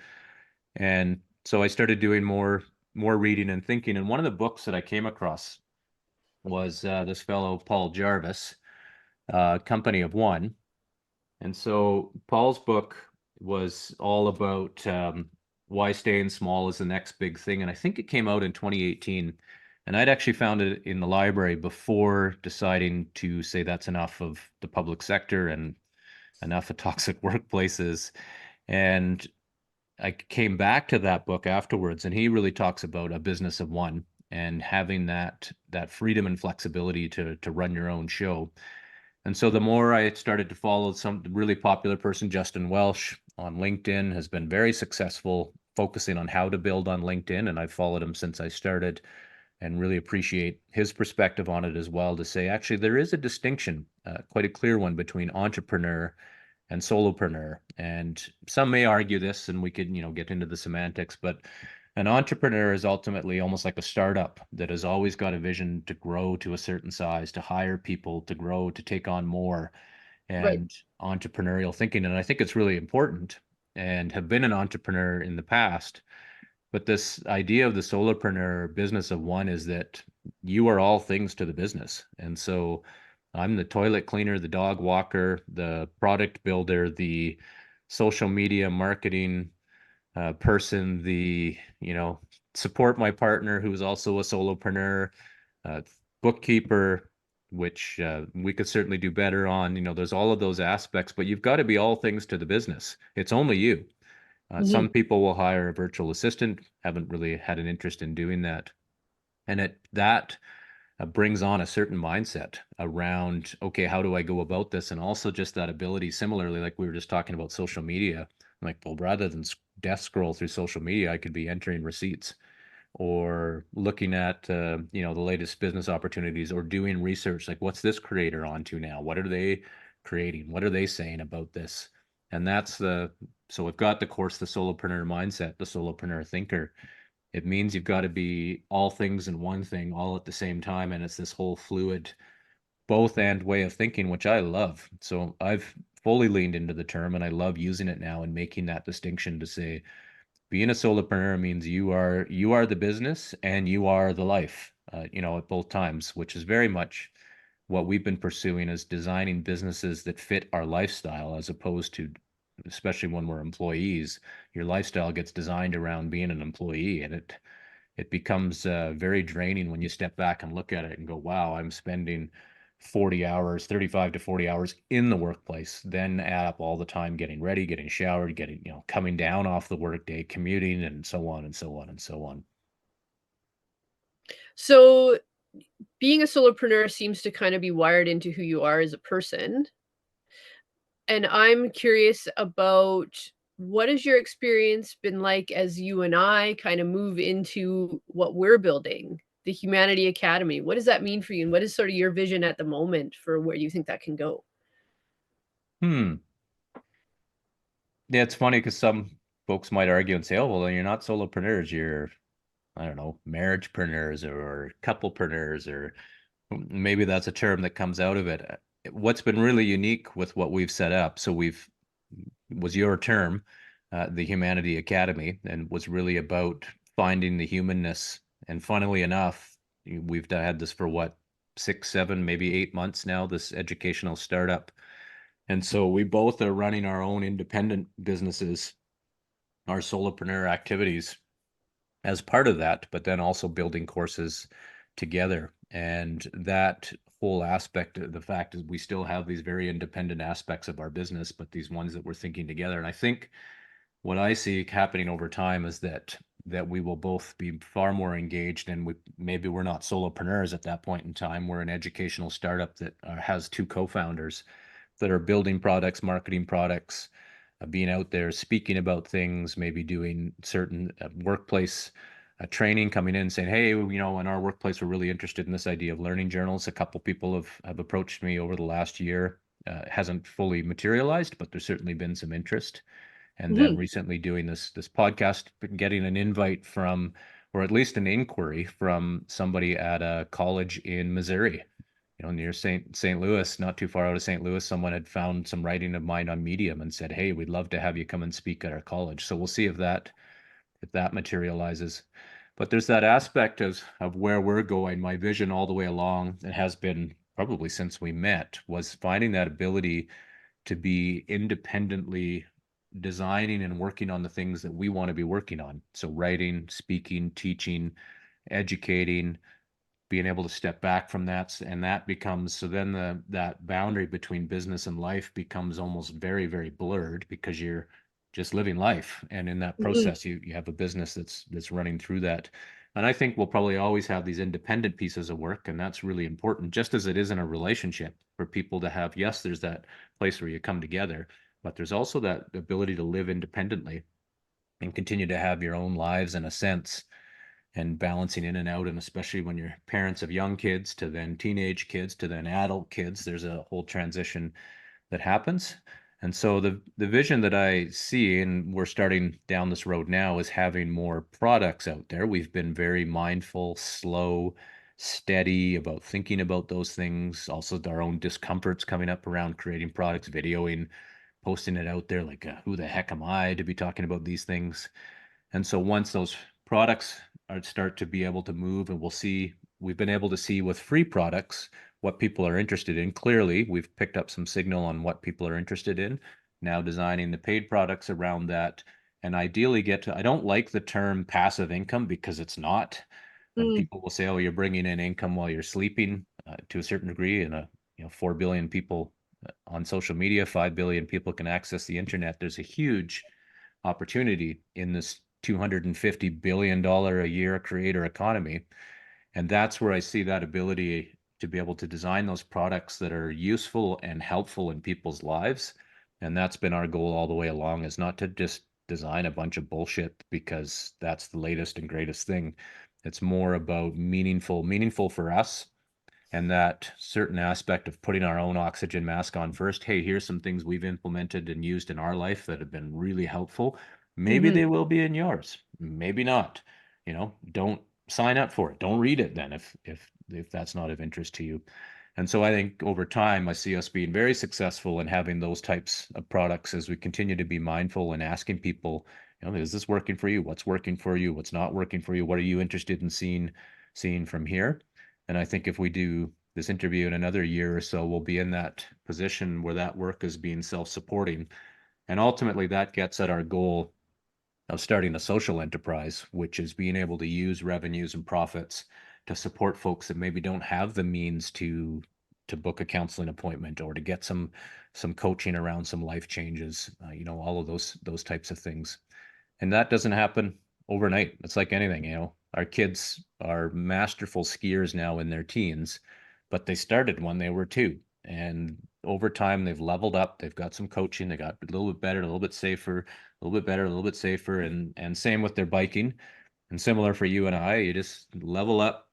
And so I started doing more reading and thinking. And one of the books that I came across was this fellow, Paul Jarvis, Company of One. And so Paul's book was all about why staying small is the next big thing. And I think it came out in 2018. And I'd actually found it in the library before deciding to say that's enough of the public sector and enough of toxic workplaces. And I came back to that book afterwards, and he really talks about a business of one and having that freedom and flexibility to run your own show. And so the more I started to follow some really popular person, Justin Welsh, on LinkedIn, has been very successful focusing on how to build on LinkedIn. And I've followed him since I started and really appreciate his perspective on it as well to say, actually, there is a distinction, quite a clear one between entrepreneur and solopreneur. And some may argue this, and we could, get into the semantics, but an entrepreneur is ultimately almost like a startup that has always got a vision to grow to a certain size, to hire people, to grow, to take on more, Right. and entrepreneurial thinking. And I think it's really important and have been an entrepreneur in the past. But this idea of the solopreneur business of one is that you are all things to the business. And so I'm the toilet cleaner, the dog walker, the product builder, the social media marketing person, the, support my partner who's also a solopreneur, uh, bookkeeper, which we could certainly do better on. There's all of those aspects, but you've got to be all things to the business. It's only you. Mhm. Some people will hire a virtual assistant, haven't really had an interest in doing that. And that brings on a certain mindset around, okay, how do I go about this? And also just that ability, similarly, like we were just talking about social media, I'm like, well, rather than death scroll through social media, I could be entering receipts or looking at, the latest business opportunities or doing research. Like, what's this creator on to now? What are they creating? What are they saying about this? And so we've got the course, the solopreneur mindset, the solopreneur thinker. It means you've got to be all things and one thing all at the same time. And it's this whole fluid, both and way of thinking, which I love. So I've fully leaned into the term and I love using it now and making that distinction to say, being a solopreneur means you are the business and you are the life, at both times, which is very much what we've been pursuing is designing businesses that fit our lifestyle as opposed to, especially when we're employees, your lifestyle gets designed around being an employee, and it becomes very draining when you step back and look at it and go, wow, I'm spending 40 hours, 35 to 40 hours in the workplace, then add up all the time getting ready, getting showered, getting, coming down off the workday, commuting, and so on and so on and so on. So, being a solopreneur seems to kinda be wired into who you are as a person, and I'm curious about what has your experience been like as you and I kinda move into what we're building, the Humanity Academy? What does that mean for you, and what is sort of your vision at the moment for where you think that can go? Hmm. Yeah, it's funny because folks might argue and say, oh, well, then you're not solopreneurs, you're, I don't know, marriagepreneurs or couplepreneurs, or maybe that's a term that comes out of it. What's been really unique with what we've set up, so we've was your term, the Humanity Academy, and was really about finding the humanness. And funnily enough, we've had this for what, 6, 7, maybe 8 months now, this educational startup. And so we both are running our own independent businesses, our solopreneur activities as part of that, but then also building courses together. And that whole aspect, the fact is we still have these very independent aspects of our business, but these ones that we're thinking together. And I think what I see happening over time is that we will both be far more engaged, and maybe we're not solopreneurs at that point in time. We're an educational startup that has two co-founders that are building products, marketing products, being out there speaking about things, maybe doing certain workplace training, coming in saying, hey, in our workplace, we're really interested in this idea of learning journals. A couple people have approached me over the last year. Hasn't fully materialized, but there's certainly been some interest. And then Mhm. recently doing this podcast, getting an invite from, or at least an inquiry from somebody at a college in Missouri, near St. Louis, not too far out of St. Louis. Someone had found some writing of mine on Medium and said, "Hey, we'd love to have you come and speak at our college." So we'll see if that materializes. But there's that aspect of where we're going. My vision all the way along, it has been probably since we met, was finding that ability to be independently designing and working on the things that we want to be working on. So writing, speaking, teaching, educating, being able to step back from that, and that becomes, so then that boundary between business and life becomes almost very, very blurred, because you're just living life, and in that Mhm. process you have a business that's running through that. And I think we'll probably always have these independent pieces of work, and that's really important, just as it is in a relationship, for people to have, yes, there's that place where you come together, but there's also that ability to live independently and continue to have your own lives in a sense, and balancing in and out. And especially when you're parents of young kids to then teenage kids to then adult kids, there's a whole transition that happens. And so the vision that I see, and we're starting down this road now, is having more products out there. We've been very mindful, slow, steady about thinking about those things. Also, our own discomforts coming up around creating products, videoing, posting it out there, like, who the heck am I to be talking about these things? And so once those products start to be able to move, and we've been able to see with free products what people are interested in. Clearly, we've picked up some signal on what people are interested in. Now designing the paid products around that, and ideally get to, I don't like the term passive income, because it's not. And Mm. people will say, oh, you're bringing in income while you're sleeping, to a certain degree. And 4 billion people on social media, 5 billion people can access the internet. There's a huge opportunity in this $250 billion a year creator economy. And that's where I see that ability to be able to design those products that are useful and helpful in people's lives. And that's been our goal all the way along, is not to just design a bunch of bullshit because that's the latest and greatest thing. It's more about meaningful for us, and that certain aspect of putting our own oxygen mask on first. Hey, here's some things we've implemented and used in our life that have been really helpful. Maybe Mhm. they will be in yours, maybe not. Don't sign up for it, don't read it then, if that's not of interest to you. And so I think over time I see us being very successful in having those types of products, as we continue to be mindful and asking people, is this working for you? What's working for you? What's not working for you? What are you interested in seeing from here? And I think if we do this interview in another year or so, we'll be in that position where that work is being self-supporting. And ultimately, that gets at our goal of starting a social enterprise, which is being able to use revenues and profits to support folks that maybe don't have the means to book a counseling appointment, or to get some coaching around some life changes, all of those types of things. And that doesn't happen overnight. It's like anything, our kids are masterful skiers now in their teens, but they started when they were 2. And over time, they've leveled up. They've got some coaching. They got a little bit better, a little bit safer, a little bit better, a little bit safer. And same with their biking. And similar for you and I, you just level up,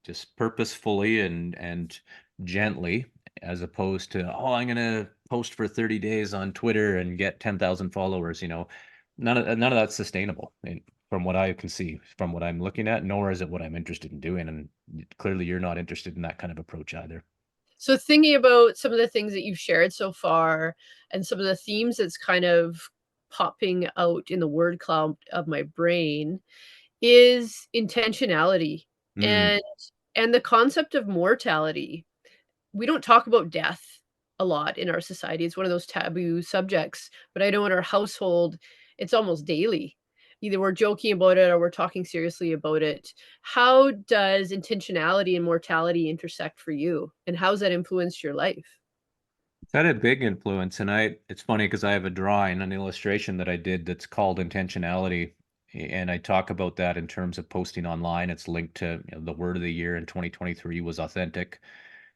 just purposefully and gently, as opposed to, oh, I'm going to post for 30 days on Twitter and get 10,000 followers. none of that's sustainable, from what I can see, from what I'm looking at, nor is it what I'm interested in doing. And clearly, you're not interested in that kind of approach either. So thinking about some of the things that you've shared so far and some of the themes that's kind of popping out in the word cloud of my brain is intentionality Mm. and the concept of mortality. We don't talk about death a lot in our society. It's one of those taboo subjects, but I know in our household, it's almost daily. Either we're joking about it or we're talking seriously about it. How does intentionality and mortality intersect for you? And how's that influenced your life? It's had a big influence, and it's funny because I have a drawing, an illustration that I did that's called Intentionality, and I talk about that in terms of posting online. It's linked to, the word of the year in 2023 was authentic,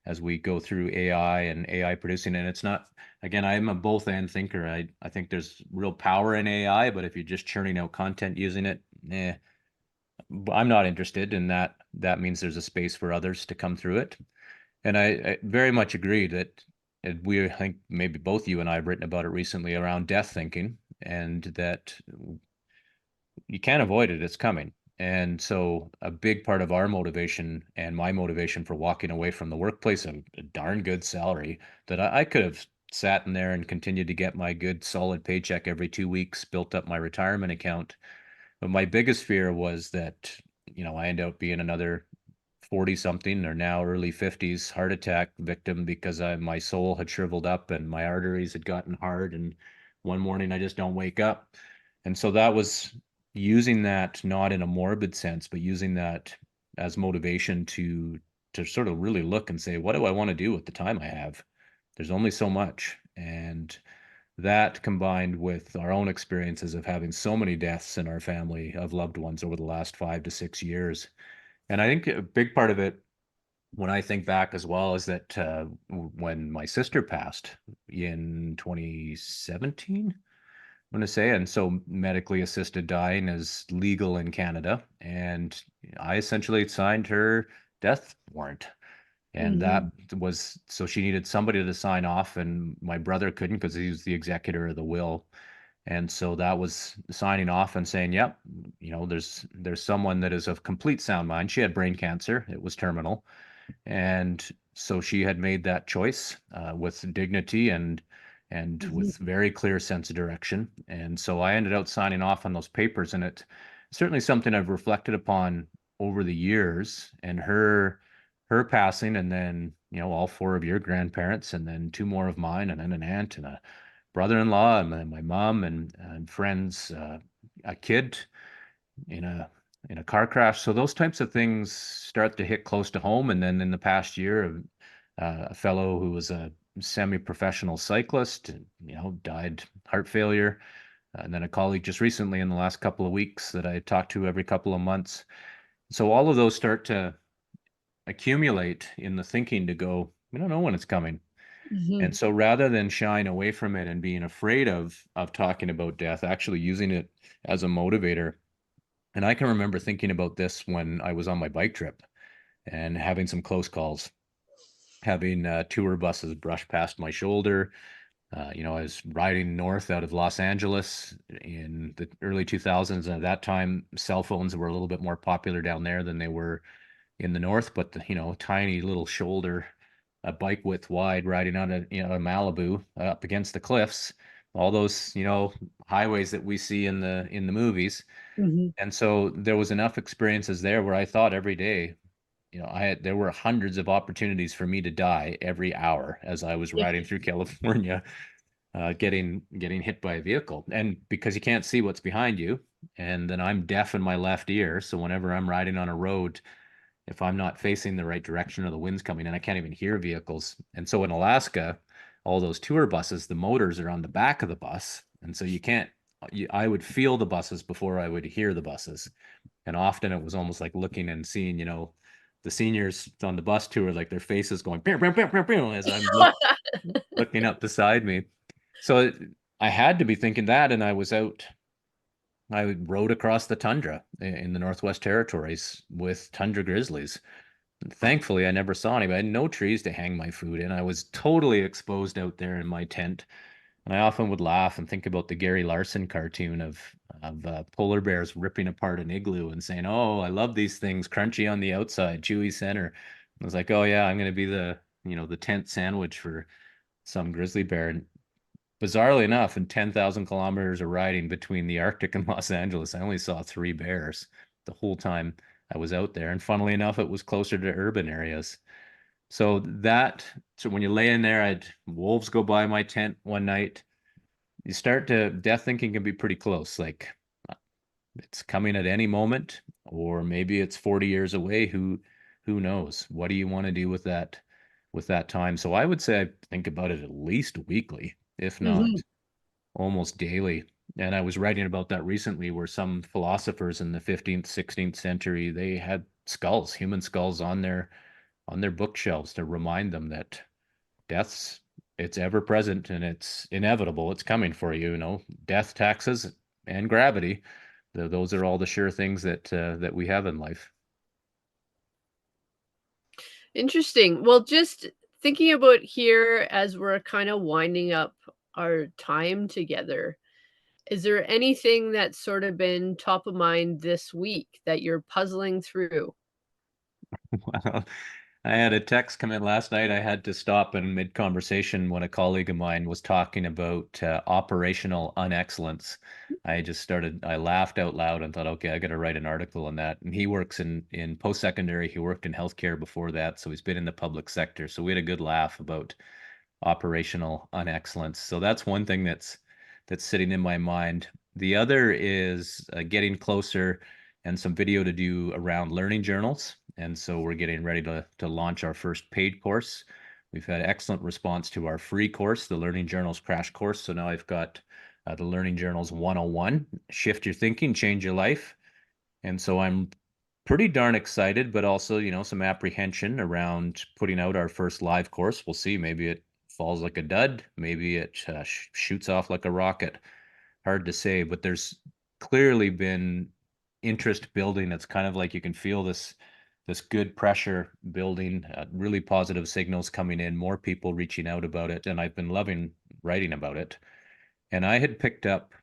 as we go through AI and AI producing. And it's not, again, I'm a both and thinker. I think there's real power in AI, but if you're just churning out content using it, I'm not interested in that. That means there's a space for others to come through it. And I very much agree that I think maybe both you and I have written about it recently around death thinking, and that you can't avoid it. It's coming. And so a big part of our motivation and my motivation for walking away from the workplace, a darn good salary that I could have sat in there and continued to get my good solid paycheck every 2 weeks, built up my retirement account. But my biggest fear was that, I end up being another 40 something or now early 50s heart attack victim because my soul had shriveled up and my arteries had gotten hard. And one morning I just don't wake up. And so that was using that not in a morbid sense, but using that as motivation to sort of really look and say, what do I want to do with the time I have? There's only so much. And that combined with our own experiences of having so many deaths in our family of loved ones over the last 5 to 6 years. And I think a big part of it, when I think back as well, is that when my sister passed in 2017, I'm going to say, and so medically assisted dying is legal in Canada. And I essentially signed her death warrant. And Mhm, that was so she needed somebody to sign off, and my brother couldn't because he was the executor of the will. And so that was signing off and saying, yep, there's someone that is of complete sound mind. She had brain cancer, it was terminal. And so she had made that choice with dignity and mhm, with very clear sense of direction. And so I ended up signing off on those papers, and it's certainly something I've reflected upon over the years. And her passing, and then all four of your grandparents, and then two more of mine, and then an aunt and a brother-in-law, and then my mom and friends, a kid in a car crash. So those types of things start to hit close to home. And then in the past year, a fellow who was a semi-professional cyclist, died heart failure. And then a colleague just recently in the last couple of weeks that I talk to every couple of months. So all of those start to accumulate in the thinking to go, we don't know when it's coming. And mhm, so rather than shying away from it and being afraid of talking about death, actually using it as a motivator. And I can remember thinking about this when I was on my bike trip and having some close calls, having tour buses brush past my shoulder. I was riding north out of Los Angeles in the early 2000s. And at that time, cell phones were a little bit more popular down there than they were in the north. But tiny little shoulder, a bike width wide, riding on a Malibu up against the cliffs, all those highways that we see in the movies. mhm. And so there was enough experiences there where I thought every day, there were hundreds of opportunities for me to die every hour as I was Yeah. riding through California, getting hit by a vehicle. And because you can't see what's behind you, and then I'm deaf in my left ear, so whenever I'm riding on a road, if I'm not facing the right direction or the wind's coming in, I can't even hear vehicles. And so in Alaska, all those tour buses, the motors are on the back of the bus, and so you can't. I would feel the buses before I would hear the buses. And often it was almost like looking and seeing, the seniors on the bus tour, like their faces going pew, pew, pew, pew, pew, as I'm looking up beside me. So I had to be thinking that, and I rode across the tundra in the Northwest Territories with tundra grizzlies. Thankfully, I never saw any, but I had no trees to hang my food in. I was totally exposed out there in my tent. And I often would laugh and think about the Gary Larson cartoon of polar bears ripping apart an igloo and saying, "Oh, I love these things, crunchy on the outside, chewy center." I was like, "Oh yeah, I'm going to be the tent sandwich for some grizzly bear." And bizarrely enough, in 10,000 kilometers of riding between the Arctic and Los Angeles, I only saw three bears the whole time I was out there. And funnily enough, it was closer to urban areas. So when you lay in there, I'd wolves go by my tent one night. You start to death thinking can be pretty close. Like uh, it's coming at any moment, or maybe it's 40 years away. Who knows? What do you want to do with that time? So I would say I think about it at least weekly, if Mhm. not almost daily. And I was writing about that recently, where some philosophers in the 15th, 16th century, they had skulls, human skulls on their bookshelves to remind them that death's it's ever present and it's inevitable. It's coming for you, you know, death, taxes, and gravity. Those are all the sure things that we have in life. Interesting. Well, just thinking about here as we're kind of winding up our time together, is there anything that's sort of been top of mind this week that you're puzzling through? Well, I had a text come in last night. I had to stop in mid-conversation when a colleague of mine was talking about operational unexcellence. I laughed out loud and thought, okay, I got to write an article on that. And he works in post-secondary. He worked in healthcare before that, so he's been in the public sector. So we had a good laugh about operational unexcellence. So that's one thing that's sitting in my mind. The other is getting closer and some video to do around learning journals. And so we're getting ready to launch our first paid course. We've had excellent response to our free course, the Learning Journals Crash Course. So now I've got the Learning Journals 101, Shift Your Thinking, Change Your Life. And so I'm pretty darn excited, but also, some apprehension around putting out our first live course. We'll see. Maybe it falls like a dud. Maybe it shoots off like a rocket. Hard to say, but there's clearly been interest building. It's kind of like you can feel this good pressure building, really positive signals coming in, more people reaching out about it, and I've been loving writing about it. And I had picked up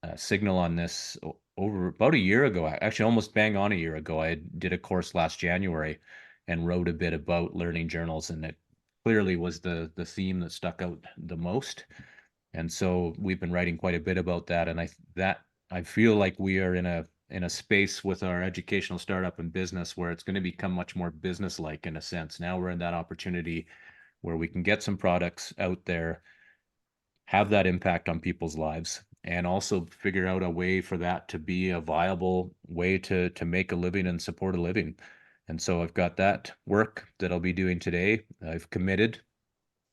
a signal on this over about a year ago, actually almost bang on a year ago. I did a course last January and wrote a bit about learning journals, and it clearly was the theme that stuck out the most. And so we've been writing quite a bit about that, and I feel like we are in a space with our educational startup and business where it's going to become much more business-like in a sense. Now we're in that opportunity where we can get some products out there, have that impact on people's lives, and also figure out a way for that to be a viable way to make a living and support a living. And so I've got that work that I'll be doing today. I've committed.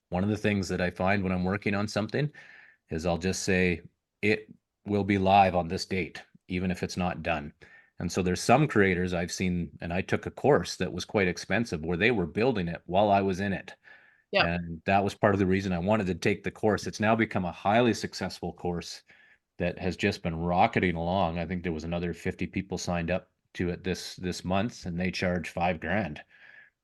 One of the things that I find when I'm working on something is I'll just say it will be live on this date, even if it's not done. And so there's some creators I've seen, and I took a course that was quite expensive where they were building it while I was in it. Yep. And that was part of the reason I wanted to take the course. It's now become a highly successful course that has just been rocketing along. I think there was another 50 people signed up to it this month, and they charge 5 grand.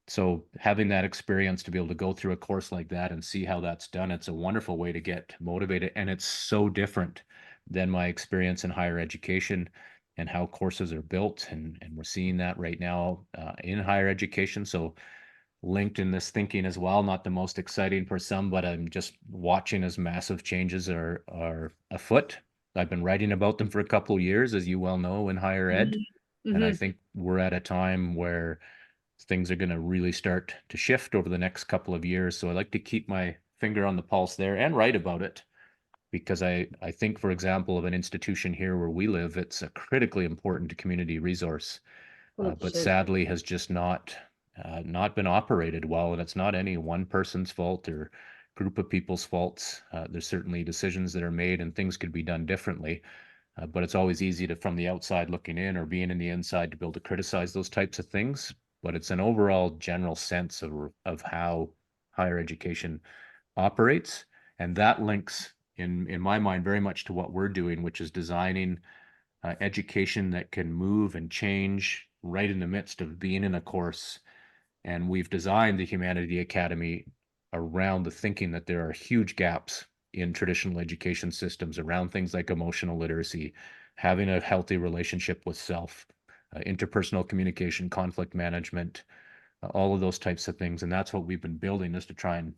So having that experience to be able to go through a course like that and see how that's done, it's a wonderful way to get motivated. And it's so different than my experience in higher education and how courses are built. And we're seeing that right now in higher education. So linked in this thinking as well. Not the most exciting for some, but I'm just watching as massive changes are afoot. I've been writing about them for a couple of years, as you well know, in higher ed. Mhm. And I Mhm. think we're at a time where things are going to really start to shift over the next couple of years. So I like to keep my finger on the pulse there and write about it because I think, for example, of an institution here where we live, it's a critically important community resource, but 100%. sadly has just not been operated well, and it's not any one person's fault or group of people's faults. There's certainly decisions that are made, and things could be done differently. But it's always easy to, from the outside looking in or being in the inside, to be able to criticize those types of things. But it's an overall general sense of how higher education operates, and that links in my mind very much to what we're doing, which is designing education that can move and change right in the midst of being in a course. And we've designed the Humanity Academy around the thinking that there are huge gaps in traditional education systems around things like emotional literacy, having a healthy relationship with self, interpersonal communication, conflict management, all of those types of things. And that's what we've been building, is to try and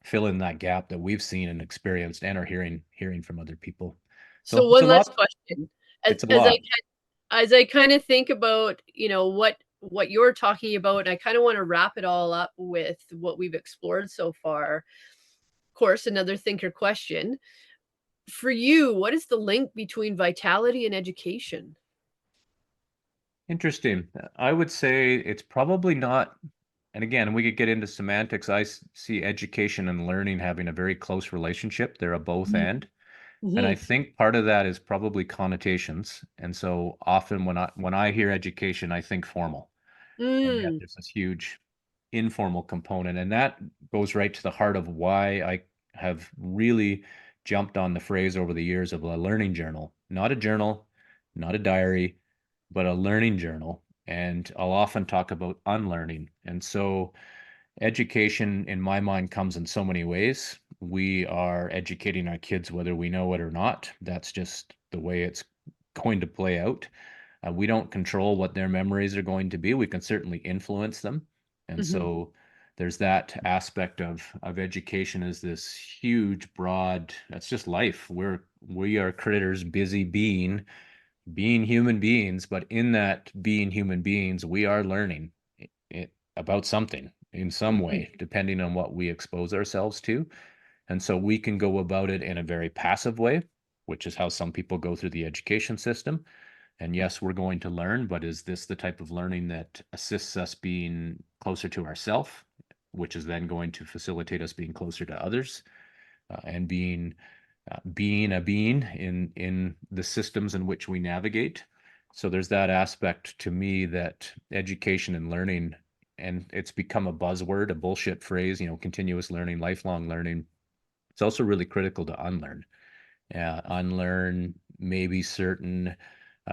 fill in that gap that we've seen and experienced and are hearing from other people. So So it's a one last lot. question. As It's a as I lot. as I kinda think about, what you're talking about, I kinda wanna wrap it all up with what we've explored so far. Of course, another thinker question. For you, what is the link between vitality and education? Interesting. I would say it's probably not, and again, we could get into semantics. See education and learning having a very close relationship. They're a both Mhm, and I mhm, think part of that is probably connotations. And so often when I hear education, I think formal. And yet mm, there's this huge informal component, and that goes right to the heart of why I have really jumped on the phrase over the years of a learning journal, not a diary, but a learning journal. And I'll often talk about unlearning. And so education, in my mind, comes in so many ways. We are educating our kids whether we know it or not. That's just the way it's going to play out. We don't control what their memories are going to be. We can certainly influence them. And mhm, so there's that aspect of education, is this huge, broad, that's just life. We are critters busy being human beings, but in that being human beings, we are learning about something in some mhm, way, depending on what we expose ourselves to. And so we can go about it in a very passive way, which is how some people go through the education system. And yes, we're going to learn, but is this the type of learning that assists us being closer to ourself, which is then going to facilitate us being closer to others, and being a being in the systems in which we navigate. So there's that aspect to me, that education and learning, and it's become a buzzword, a bullshit phrase, continuous learning, lifelong learning. It's also really critical to unlearn maybe certain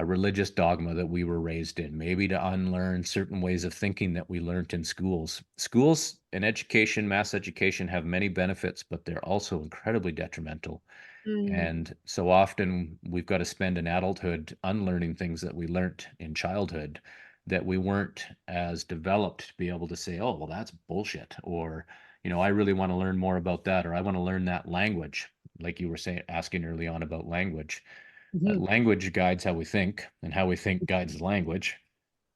religious dogma that we were raised in, maybe to unlearn certain ways of thinking that we learned in schools. Schools and education, mass education, have many benefits, but they're also incredibly detrimental. mm, And so often we've got to spend in adulthood unlearning things that we learned in childhood, that we weren't as developed to be able to say, oh, well, that's bullshit. Or, I really want to learn more about that, or I want to learn that language. Like you were saying, asking early on about language. mhm, Language guides how we think, and how we think guides the language.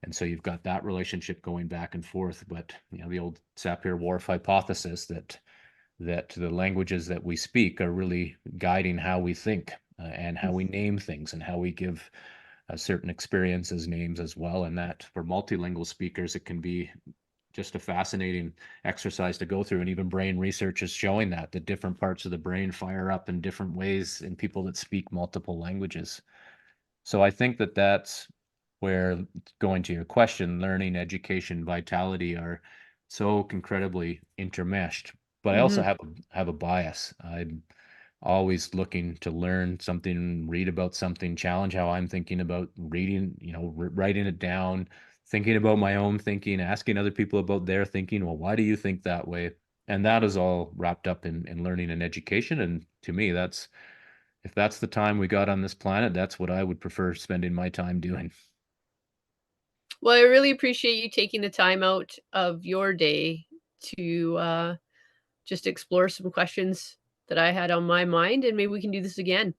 And so you've got that relationship going back and forth. But, the old Sapir-Whorf hypothesis that the languages that we speak are really guiding how we think, and how we name things, and how we give certain experiences names as well. And that, for multilingual speakers, it can be just a fascinating exercise to go through. And even brain research is showing that different parts of the brain fire up in different ways in people that speak multiple languages. So I think that that's where, going to your question, learning, education, vitality are so incredibly intermeshed. But I also mhm, have a bias. I'm always looking to learn something, read about something, challenge how I'm thinking about reading, writing it down, thinking about my own thinking, asking other people about their thinking. Well, why do you think that way? And that is all wrapped up in learning and education. And to me, if that's the time we got on this planet, that's what I would prefer spending my time doing. Well, I really appreciate you taking the time out of your day to, just explore some questions that I had on my mind, and maybe we can do this again.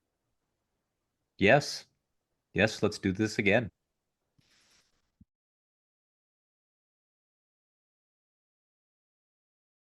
Yes. Yes, let's do this again.